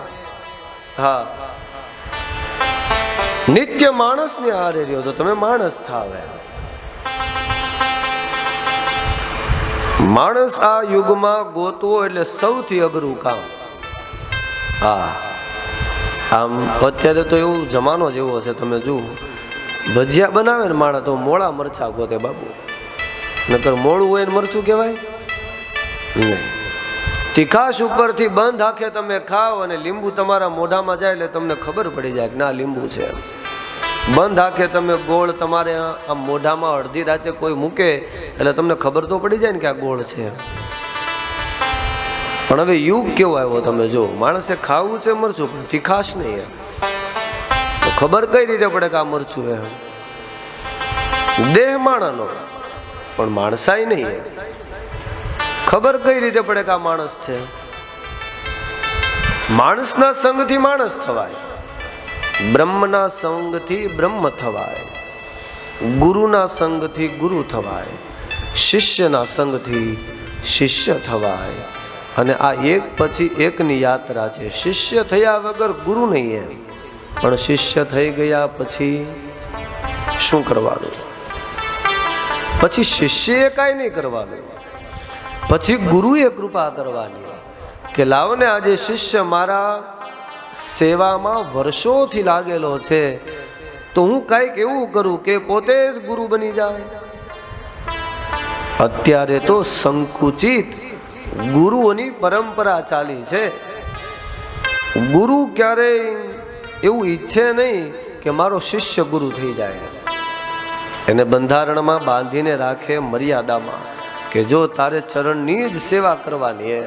હા, નિત્ય માણસની હારે રહ્યો તો તમે માણસ થાવે. માણસ આ યુગમાં ગોતવો એટલે સૌથી અઘરું કામ. હા, આમ અત્યારે તો એવું જમાનો જેવો છે, તમે જુઓ ભજીયા બનાવે ને માણસ તો મોળા મરચા ગોતે બાબુ, નકર મોળું હોય ને મરચું કહેવાય નહીં. તીખાશ ઉપરથી બંધ આંખે તમે ખાઓ અને લીંબુ તમારા મોઢામાં જાય એટલે તમને ખબર પડી જાય કે ના લીંબુ છે. બંધ આંખે તમે ગોળ તમારે આમ મોઢામાં અડધી રાતે કોઈ મૂકે એટલે તમને ખબર તો પડી જાય ને કે આ ગોળ છે. પણ હવે યુગ કેવો આવ્યો તમે જો, માણસે ખાવું છે મરચું પણ તીખાશ નહીં, તો ખબર કઈ રીતે પડે કે આ મરચું હે? દેહ માણાનો પણ માણસાઈ નહીં, ખબર કઈ રીતે પડે કે આ માણસ છે? માણસના સંગથી માણસ થવાય, બ્રહ્મના સંગથી બ્રહ્મ થવાય, ગુરુના સંગથી ગુરુ થવાય, શિષ્યના સંગથી શિષ્ય થવાય. અને આ એક પછી એકની યાત્રા છે. શિષ્ય થયા વગર ગુરુ નહીં એમ, પણ શિષ્ય થઈ ગયા પછી શું કરવાનું? પછી શિષ્યએ કાંઈ નહીં કરવાનું, પછી ગુરુએ કૃપા કરવાની કે લાવો ને આજે શિષ્ય મારા સેવામાં વર્ષોથી લાગેલો છે, તો હું કંઈક એવું કરું કે પોતે જ ગુરુ બની જાય. અત્યારે તો સંકુચિત ગુરુઓની પરંપરા ચાલી છે. ગુરુ ક્યારેય એવું ઈચ્છે નહીં કે મારો શિષ્ય ગુરુ થઈ જાય. એને બંધારણમાં બાંધીને રાખે, મર્યાદામાં, કે જો તારે ચરણની જ સેવા કરવાની.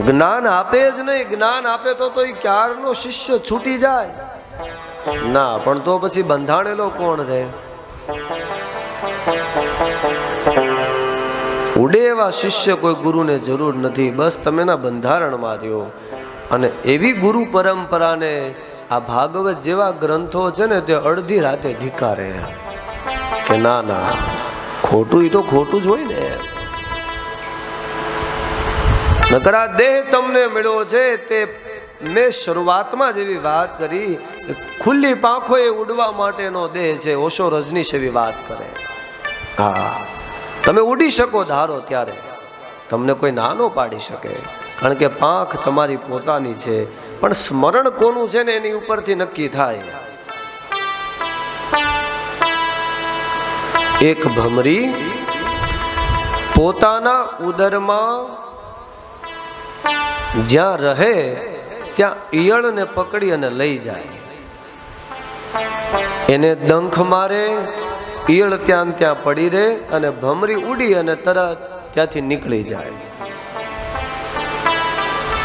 જ્ઞાન આપે જ નહીં, જ્ઞાન આપે તો એ ક્યારનો શિષ્ય છૂટી જાય ના, પણ તો પછી બંધાણેલો કોણ રહે? ઉડે એવા શિષ્ય કોઈ ગુરુને જરૂર નથી, બસ તમે ના બંધારણમાં રહ્યો. અને એવી ગુરુ પરંપરાને આ ભાગવત જેવા ગ્રંથો છે ને તે અડધી રાતે ધિક્કારે કે ના ના, ખોટું એ તો ખોટું જ હોય ને. નકર આ દેહ તમને મળ્યો છે તે મેં શરૂઆતમાં જ એવી વાત કરી, ખુલ્લી પાંખોએ ઉડવા માટેનો દેહ છે. ઓશો રજનીશ એવી વાત કરે. હા, તમે ઉડી શકો ધારો ત્યારે, તમને કોઈ ના ન પાડી શકે, કારણ કે પાંખ તમારી પોતાની છે. પણ સ્મરણ કોનું છે ને એની ઉપરથી નક્કી થાય. એક ભમરી પોતાના ઉદરમાં જ્યાં રહે ત્યાં ઈયળને પકડી અને લઈ જાય. એને ડંખ મારે, ઈયળ ત્યાં ત્યાં પડી રહે અને ભમરી ઉડી અને તરત ત્યાંથી નીકળી જાય.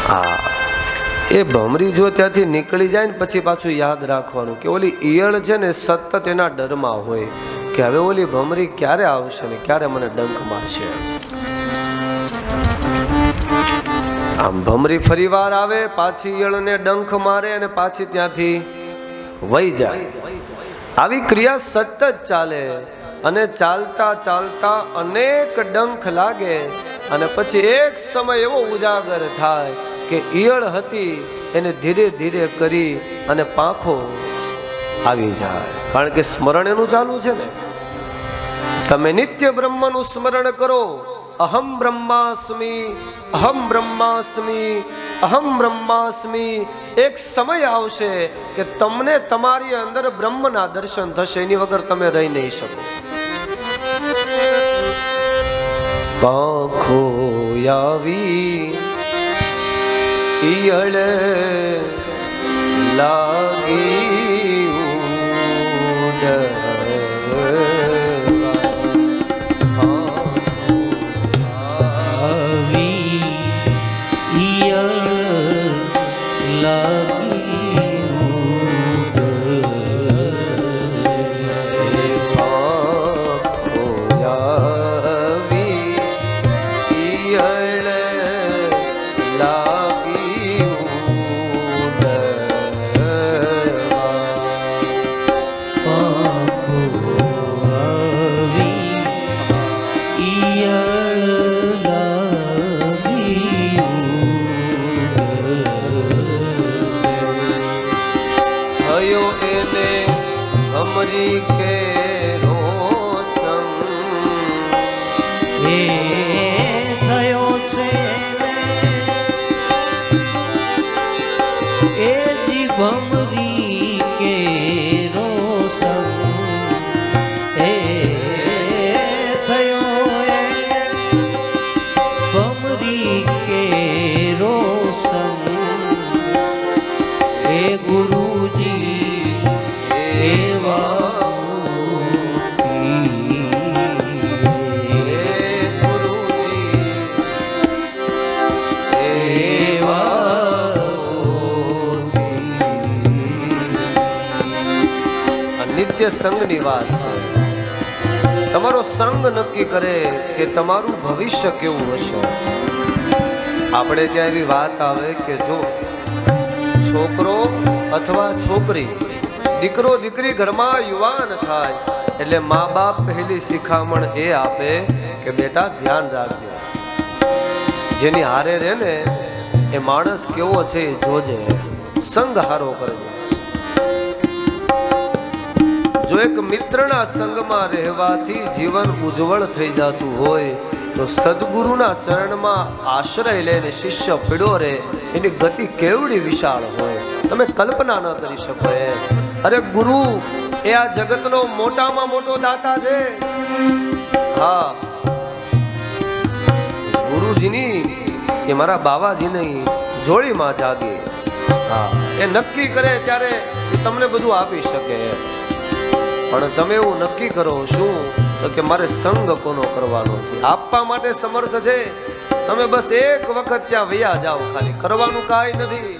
હા, એ ભમરી જો ત્યાંથી નીકળી જાય ને પછી પાછું યાદ રાખવાનું કે ઓલી ઈયળ છે ને સતત એના ડરમાં હોય કે હવે ઓલી ભમરી ક્યારે આવશે ને ક્યારે મને ડંખ મારશે. આમ ભમરી ફરી વાર આવે, પાછી ઈયળને ડંખ મારે અને પાછી ત્યાંથી વહી જાય. આવી ક્રિયા સતત ચાલે અને ચાલતા ચાલતા અનેક ડંખ લાગે અને પછી એક સમય એવો ઉજાગર થાય કે ઈયળ હતી એને ધીરે ધીરે કરી અને પાંખો આવી જાય, કારણ કે સ્મરણ એનું ચાલુ છે ને. તમે નિત્ય બ્રહ્મનું સ્મરણ કરો, અહમ બ્રહ્માસ્મિ, અહમ બ્રહ્માસ્મિ, અહમ બ્રહ્માસ્મિ. એક સમય આવશે કે તમને તમારી અંદર બ્રહ્મના દર્શન થશે, એની વગર તમે રહી નહીં શકો. પાંખો આવી ઈયળ લાગી થયો એને અમરી કે રોસમ એ થયો છે એ જીભમરી કે રોસમ એ થયો એ ભમરી કે રોસમ એ ગુરુજી એવા નિત્ય સંગની વાત છે. તમારો સંગ નક્કી કરે કે તમારું ભવિષ્ય કેવું હશે. આપણે ત્યાં એવી વાત આવે કે જો છોકરો અથવા છોકરી, દીકરો દીકરી ઘરમાં યુવાન થાય એટલે મા બાપ પહેલી શિખામણ એ આપે કે બેટા ધ્યાન રાખજે, જેની હારે રહે ને એ માણસ કેવો છે એ જોજે, સંગ હારો કરજે. જો એક મિત્રના સંગમાં રહેવાથી જીવન ઉજ્જવળ થઈ જતું હોય તો સદગુરુના ચરણમાં આશ્રય લઈને શિષ્ય પીડો રહે એની ગતિ કેવડી વિશાળ હોય, તમે કલ્પના ન કરી શકો એમ. અરે ગુરુ એ આ જગતનો મોટામાં મોટો દાતા છે. હા, ગુરુજીની એ મારા બાવાજીની જોડીમાં જાગે. હા, એ નક્કી કરે ત્યારે એ તમને બધું આપી શકે. પણ તમે એવું નક્કી કરો શું તો કે મારે સંગ કોનો કરવાનો છે, આપવા માટે સમર્થ છે. તમે બસ એક વખત ત્યાં વયા જાઓ, ખાલી કરવાનું કાંઈ નથી.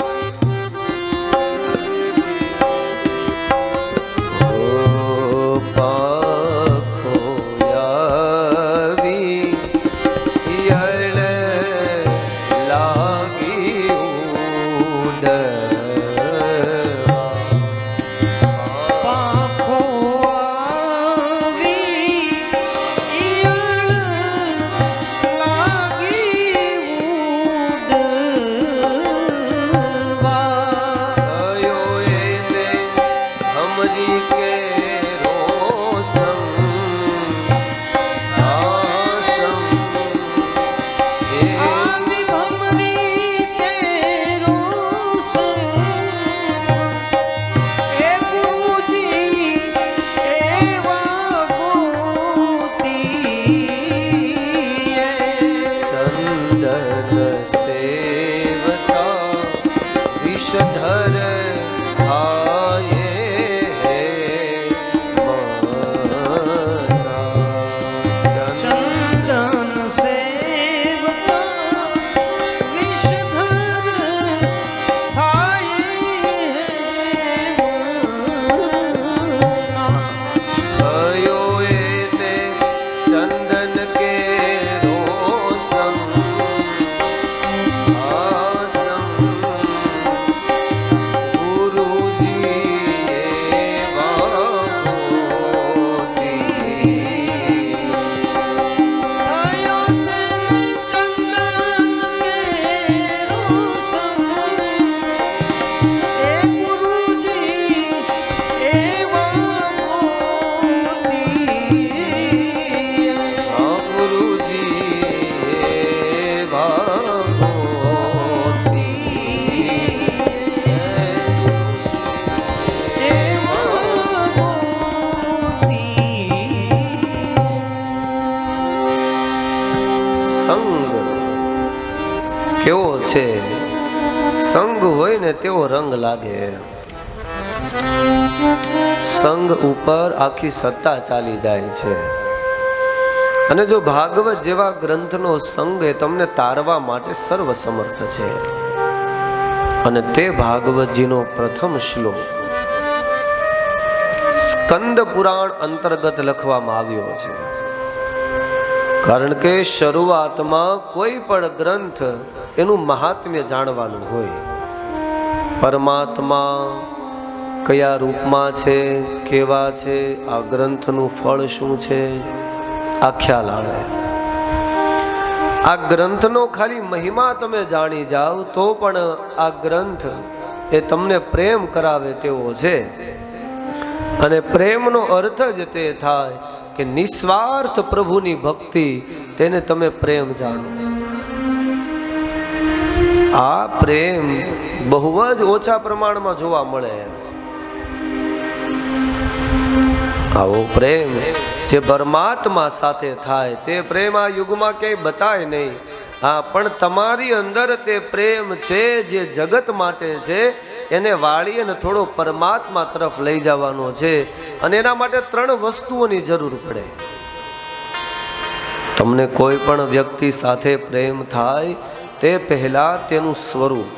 કેવો છે સંગ હોય ને તેવો રંગ લાગે. સંગ ઉપર આખી સત્તા ચાલી જાય છે. અને જો ભાગવત જેવા ગ્રંથનો સંગ એ તમને તારવા માટે સર્વ સમર્થ છે. અને તે ભાગવતજીનો પ્રથમ શ્લોક સ્કંદ પુરાણ અંતર્ગત લખવામાં આવ્યો છે. કારણ કે શરૂઆતમાં કોઈ પણ ગ્રંથ એનું મહાત્મ્ય જાણવાનું હોય. પરમાત્મા કયા રૂપમાં છે, કેવા છે, આ ગ્રંથનું ફળ શું છે, આ ખ્યાલ આવે. આ ગ્રંથનો ખાલી મહિમા તમે જાણી જાઓ તો પણ આ ગ્રંથ એ તમને પ્રેમ કરાવે તેવો છે. અને પ્રેમનો અર્થ જ તે થાય કે નિસ્વાર્થ પ્રભુની ભક્તિ, તેને તમે પ્રેમ જાણો. આ પ્રેમ બહુ જ ઓછા પ્રમાણમાં જોવા મળે. આવો પ્રેમ જે પરમાત્મા સાથે થાય તે પ્રેમ આ યુગમાં ક્યાંય બતાય નહીં. હા, પણ તમારી અંદર તે પ્રેમ છે જે જગત માટે છે, એને વાળી અને થોડો પરમાત્મા તરફ લઈ જવાનો છે. અને એના માટે 3 વસ્તુઓની જરૂર પડે. તમને કોઈ પણ વ્યક્તિ સાથે પ્રેમ થાય તે પહેલા તેનું સ્વરૂપ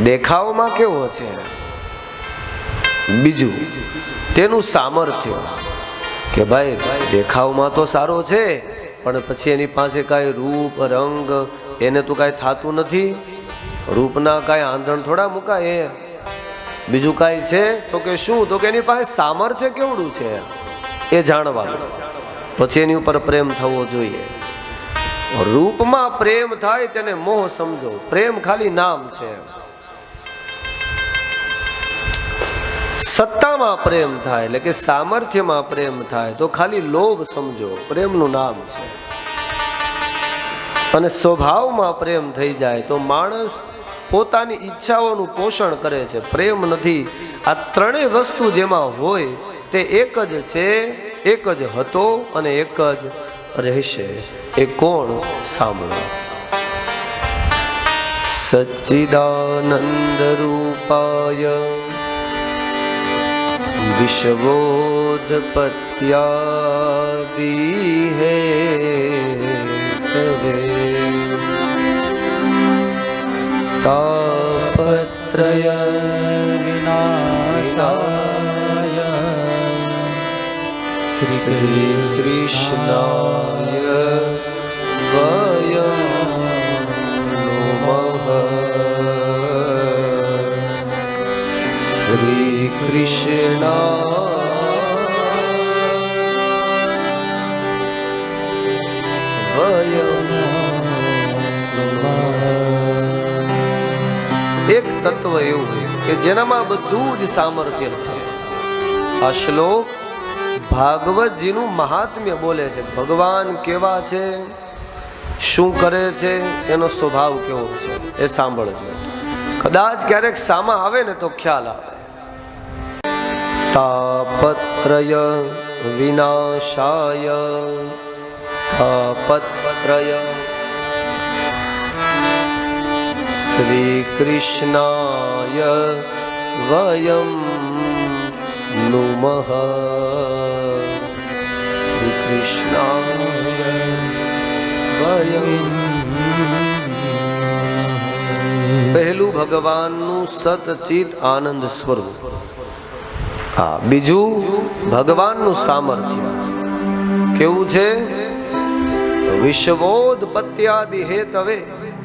દેખાવમાં કેવો છે, બીજું તેનું સામર્થ્ય કે ભાઈ દેખાવમાં તો સારો છે પણ પછી એની પાસે કાંઈ રૂપ રંગ એને તો કાંઈ થતું નથી. રૂપના કાંઈ આંધણ થોડા મુકાય. બીજું કાંઈ છે તો કે શું, તો કે એની પાસે સામર્થ્ય કેવડું છે એ જાણવાનું, પછી એની ઉપર પ્રેમ થવો જોઈએ. રૂપમાં પ્રેમ થાય તેને મોહ સમજો. પ્રેમ ખાલી નામ છે. સત્તામાં પ્રેમ થાય એટલે કે સામર્થ્યમાં પ્રેમ થાય તો ખાલી લોભ સમજો, પ્રેમનું નામ છે. અને સ્વભાવમાં પ્રેમ થઈ જાય તો માણસ પોતાની ઈચ્છાઓનું પોષણ કરે છે, પ્રેમ નથી. આ 3 વસ્તુ જેમાં હોય તે એક જ છે, એક જ હતો અને એક જ રહેશે. એ કોણ? સાંભળો. સચ્ચિદાનંદ રૂપાય વિશ્વોદપત્યાદિ હેતવે તાપત્રય વિનાશાય શ્રી કૃષ્ણાય વયં નમઃ. શ્રી કૃષ્ણ એક તત્વ એવું કે જેનામાં બધું જ સામર્થ્ય છે. આ શ્લોક ભાગવતજીનું મહાત્મ્ય બોલે છે. ભગવાન કેવા છે, શું કરે છે, એનો સ્વભાવ કેવો છે એ સાંભળજો. કદાચ ક્યારેક સામા આવે ને તો ખ્યાલ આવે. તાપત્રય વિનાશાય તાપત્રય શ્રી કૃષ્ણાય વયં નુમઃ. શ્રી કૃષ્ણાય વયં. પહેલું ભગવાનનું સતચિત આનંદ સ્વરૂપ. હા, બીજું ભગવાનનું સામર્થ્ય કેવું છે? વિશ્વોદપત્યાદિ હેતવે,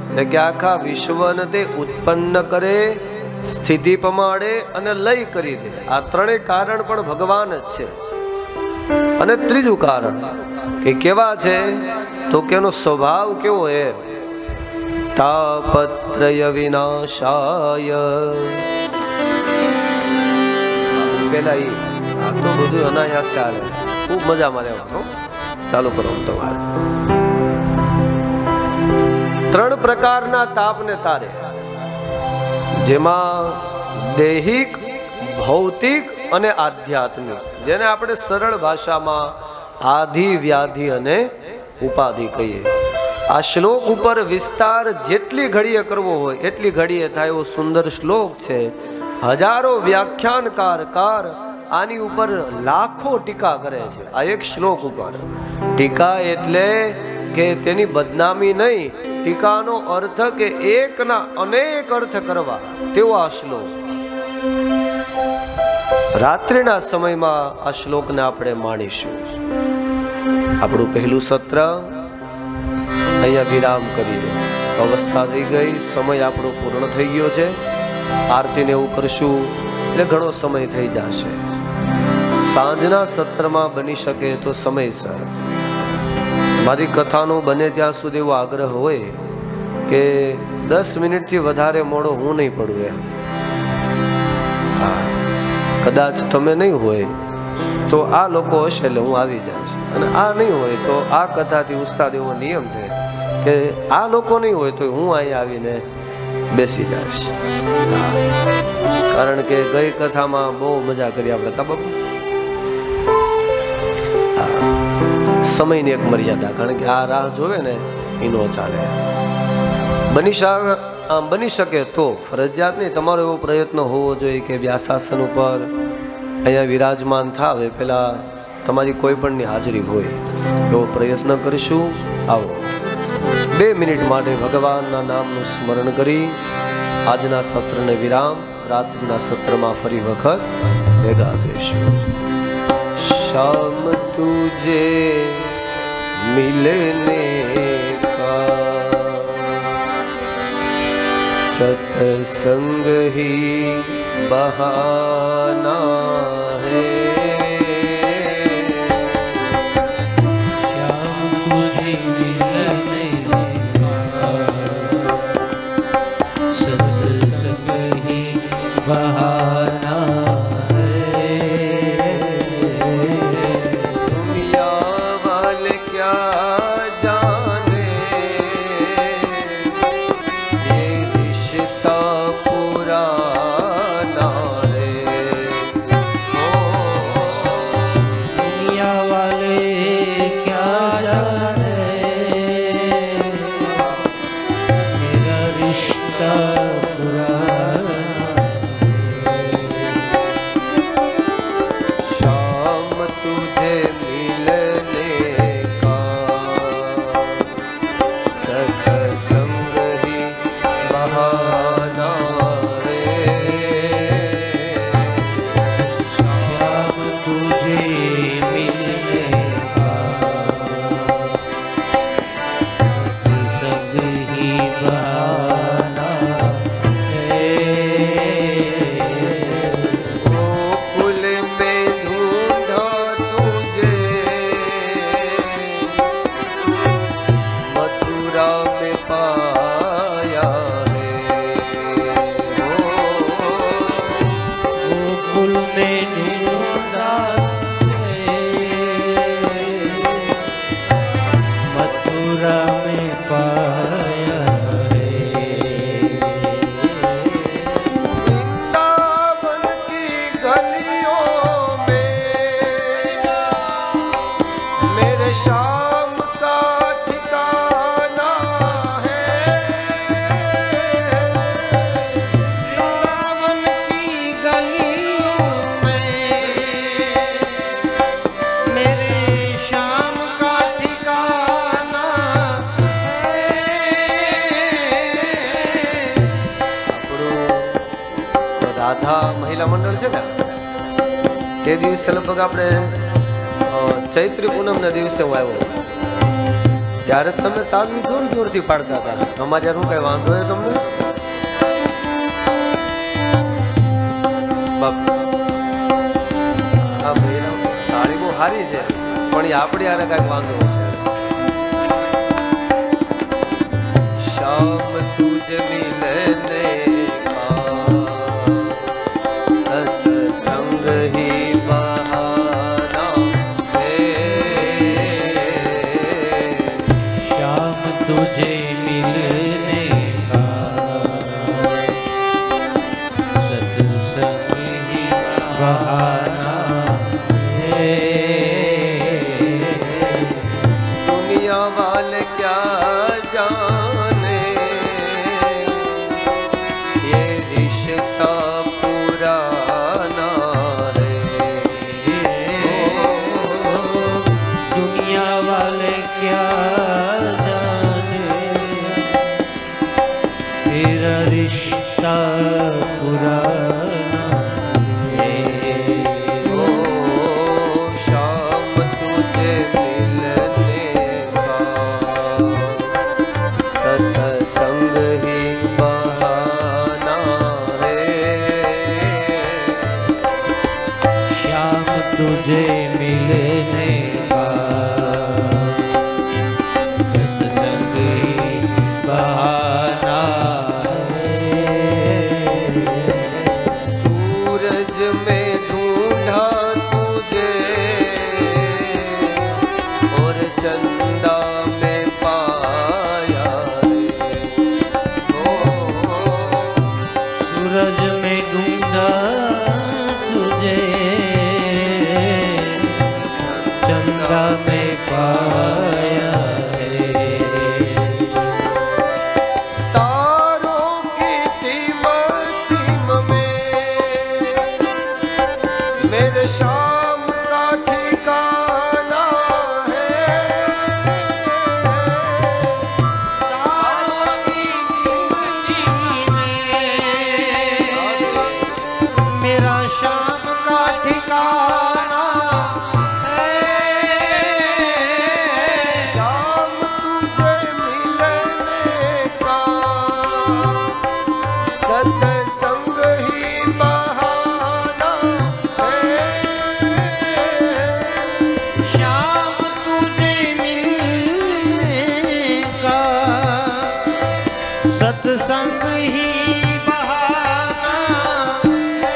એટલે કે આખા વિશ્વને તે ઉત્પન્ન કરે, સ્થિતિ પમાડે અને લય કરી દે. આ 3 કારણ પણ ભગવાન જ છે. અને ત્રીજું કારણ કે કેવા છે તો કે એનો સ્વભાવ કેવો હે? તાપત્રય વિનાશાય. પેલા આ તો બધું અનાયાસ ચાલે, ખૂબ મજામાં રહેવાનું. ચાલુ કરો તમારે. 3 પ્રકારના તાપને તારે, જેમાં દૈહિક, ભૌતિક અને આધ્યાત્મિક, જેને આપણે સરળ ભાષામાં આધિ, વ્યાધિ અને ઉપાધિ કહીએ. આ શ્લોક ઉપર વિસ્તાર જેટલી ઘડીએ કરવો હોય એટલી ઘડીએ થાય એવો સુંદર શ્લોક છે. હજારો વ્યાખ્યાનકાર આની ઉપર લાખો ટીકા કરે છે. આ એક શ્લોક ઉપર ટીકા એટલે કે તેની બદનામી નહીં, ટીકાનો અર્થ કે એકના અનેક અર્થ કરવા તેવો આ શ્લોક. રાત્રિના સમયમાં આ શ્લોકને આપણે માણીશું. આપણું પહેલું સત્ર અહીંયા વિરામ કરીએ. અવસ્થા થઈ ગઈ, સમય આપણો પૂર્ણ થઈ ગયો છે. આરતીને એવું કરશું એટલે ઘણો સમય થઈ જશે. સાંજના સત્રમાં બની શકે તો સમયસર. મારી કથાનો બને ત્યાં સુધી એવો આગ્રહ હોય કે 10 મિનિટથી વધારે મોડો હું નહીં પડું એમ. કદાચ તમે નહીં હોય તો આ લોકો હશે એટલે હું આવી જઈશ, અને આ નહીં હોય તો આ કથાથી ઉસ્તાદ એવો નિયમ છે કે આ લોકો નહીં હોય તો હું અહીંયા આવીને બેસી જઈશ. કારણ કે ગઈ કથામાં બહુ મજા કરી આપણે, કા બાપુ? સમયની એક મર્યાદા, કારણ કે આ રાહ જોવે ને એ નો ચાલે. બની શકે તો ફરજિયાત નહીં, તમારો એવો પ્રયત્ન હોવો જોઈએ કે વ્યાસાસન ઉપર અહીંયા વિરાજમાન થાવ એ પહેલાં તમારી કોઈ પણની હાજરી હોય એવો પ્રયત્ન કરીશું. આવો 2 મિનિટ માટે ભગવાનના નામનું સ્મરણ કરી આજના સત્રને વિરામ, રાત્રિના સત્રમાં ફરી વખત ભેગા થઈશું. શામ તુજે મિલને કા सत्संग ही बहाना है, श्याम तुझे मिलने का सत्संग ही बहाना है. दुनिया वाले क्या जाने ये रिश्ता पुराना है. दुनिया वाले क्या जाने मेरा रिश्ता पुराना. शाम तुझे मिलने का सत्संग ही बहाना है. श्याम तुझे मिलने का सत्संग ही बहाना है. गोकुल में ढूंढा तुझे, मथुरा में पाया है. गोकुल में ढूंढा है, मथुरा में पाया है. वृंदावन की गलियों में मेरे शाम का ठिकाना है. वृंदावन की गलियों में मेरे शाम का ठिकाना है. આપણું રાધા મહિલા મંડળ છે ને, તે દિવસે લગભગ આપણે ચૈત્રી પૂનમના દિવસે હું આવ્યો, ત્યારે તમે તાવી જોર જોરથી પાડતા હતા. અમારે યાર શું કઈ વાંધો હોય તમને? બાપ આ મહિલા તારી બહુ સારી છે, પણ એ આપણી આને કાંઈક વાંધો છે. शाम तुझ मिलने का सत्संग ही बहाना है. श्याम तुझे मिलने का सत्संग ही बहाना है. दुनिया वाले क्या जाने ये रिश्ता पुराना है. दुनिया वाले क्या जाने तेरा रिश्ता पुराना है. शाम तुझे मिलने का सत्संग ही बहाना है. श्याम तुझे मिलने का सत्संग ही बहाना है. सूरज में ढूंढा तुझे और चंदा में पाया रे। ओ सूरज में ढूंढा तुझे चंदा में पाया रे। तारों की टीम टीम में मेरे शाम का ठिकाना है। तारों की टीम में मेरा शाम का ठिकाना है। शाम तुझे मिलने का सत्संग ही बहाना है। शाम तुझे मिलने का सत्संग ही बहाना है।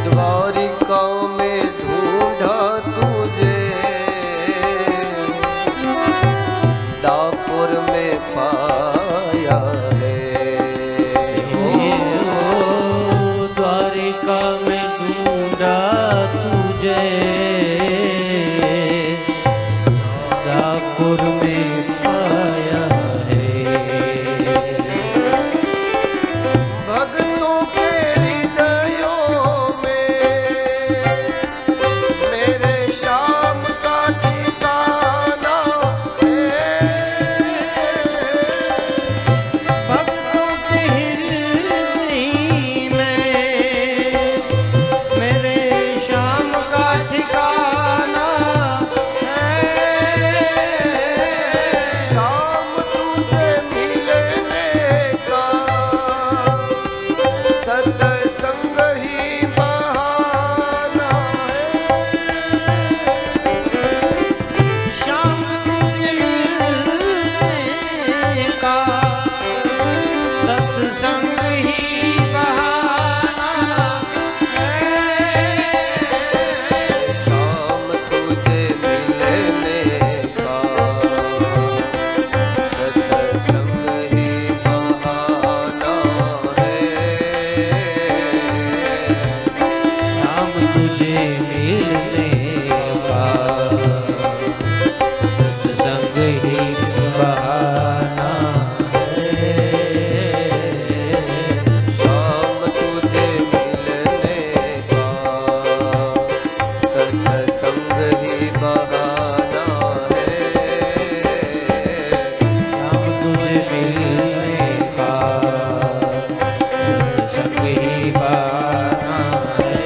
द्वारिका में ढूंढा तुझे डाकोर में पाया है। ओ द्वारिका में ढूंढा तुझे डाकोर में पाया है। भक्तों के हृदयों में मेरे शाम का ठिकाना है। भक्तों के हृदय में मेरे शाम का ठिकाना है। शाम तुझे मिलने का सत्संग ही बहाना है। शाम तुझे मिलने का सत्संग ही बहाना है। शाम तुझे मिलने का सत्संग ही बहाना है। शाम तुझे मिलने का सत्संग ही बहाना है। शाम तुझे मिलने का सत्संग ही बहाना है। शाम तुझे मिलने का सत्संग ही बहाना है।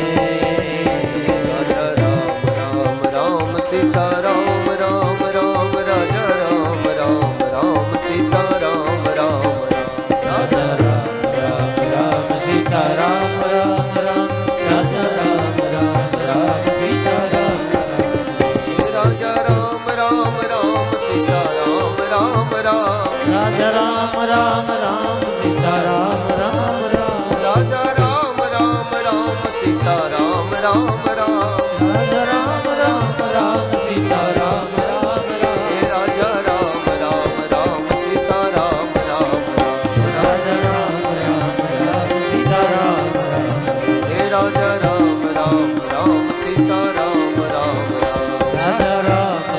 राजा राम राम राम सीता राम राम राम राजा राम राम राम सीता राम राम राम राजा राम राम राम सीता राम राम राम राजा राम राम राम सीता राम राम। राजा राम राम राम सीता राम राम राम राजा राम राम राम सीता राम राम राम। राजा राम राम राम सीता राम राम राम राजा राम राम राम सीता राम राम राम। हे राजा राम राम राम सीता राम राम राम राजा राम राम राम सीता राम राम। हे राजा राम राम राम सीता राम राम राम राजा राम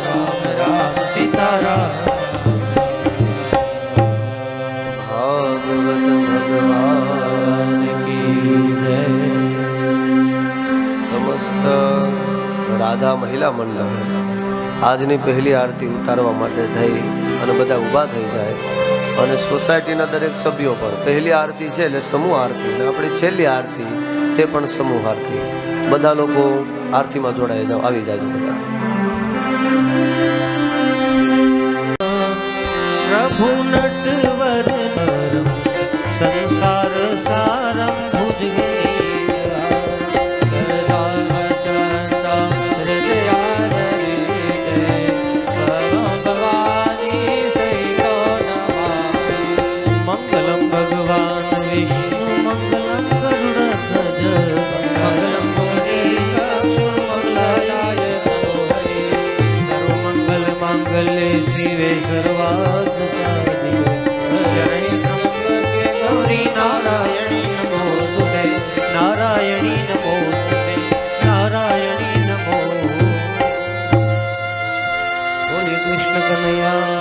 આજની પહેલી આરતી ઉતારવા માટે થઈ અને બધા ઊભા થઈ જાય અને સોસાયટીના દરેક સભ્યો પણ પહેલી આરતી છે એટલે સમૂહ આરતી અને આપણી છેલ્લી આરતી તે પણ સમૂહ આરતી. બધા લોકો આરતીમાં જોડાઈ જાઓ, આવી જાજો બધા. પ્રભુ નટવર સંસાર સારમ મંગલમ ભગવાન વિષ્ણુ મંગલમ ગરુડધ્વજ મંગલમ મંગલાય નમો હરે સર્વમંગલ માંગલ્યે શિવે સર્વાર્થ સાધિકે શરણે ત્રંબકે ગૌરી નારાયણી નમોસ્તુતે નારાયણી નમોસ્તુતે નારાયણી નમો. બોલે કૃષ્ણ કનૈયા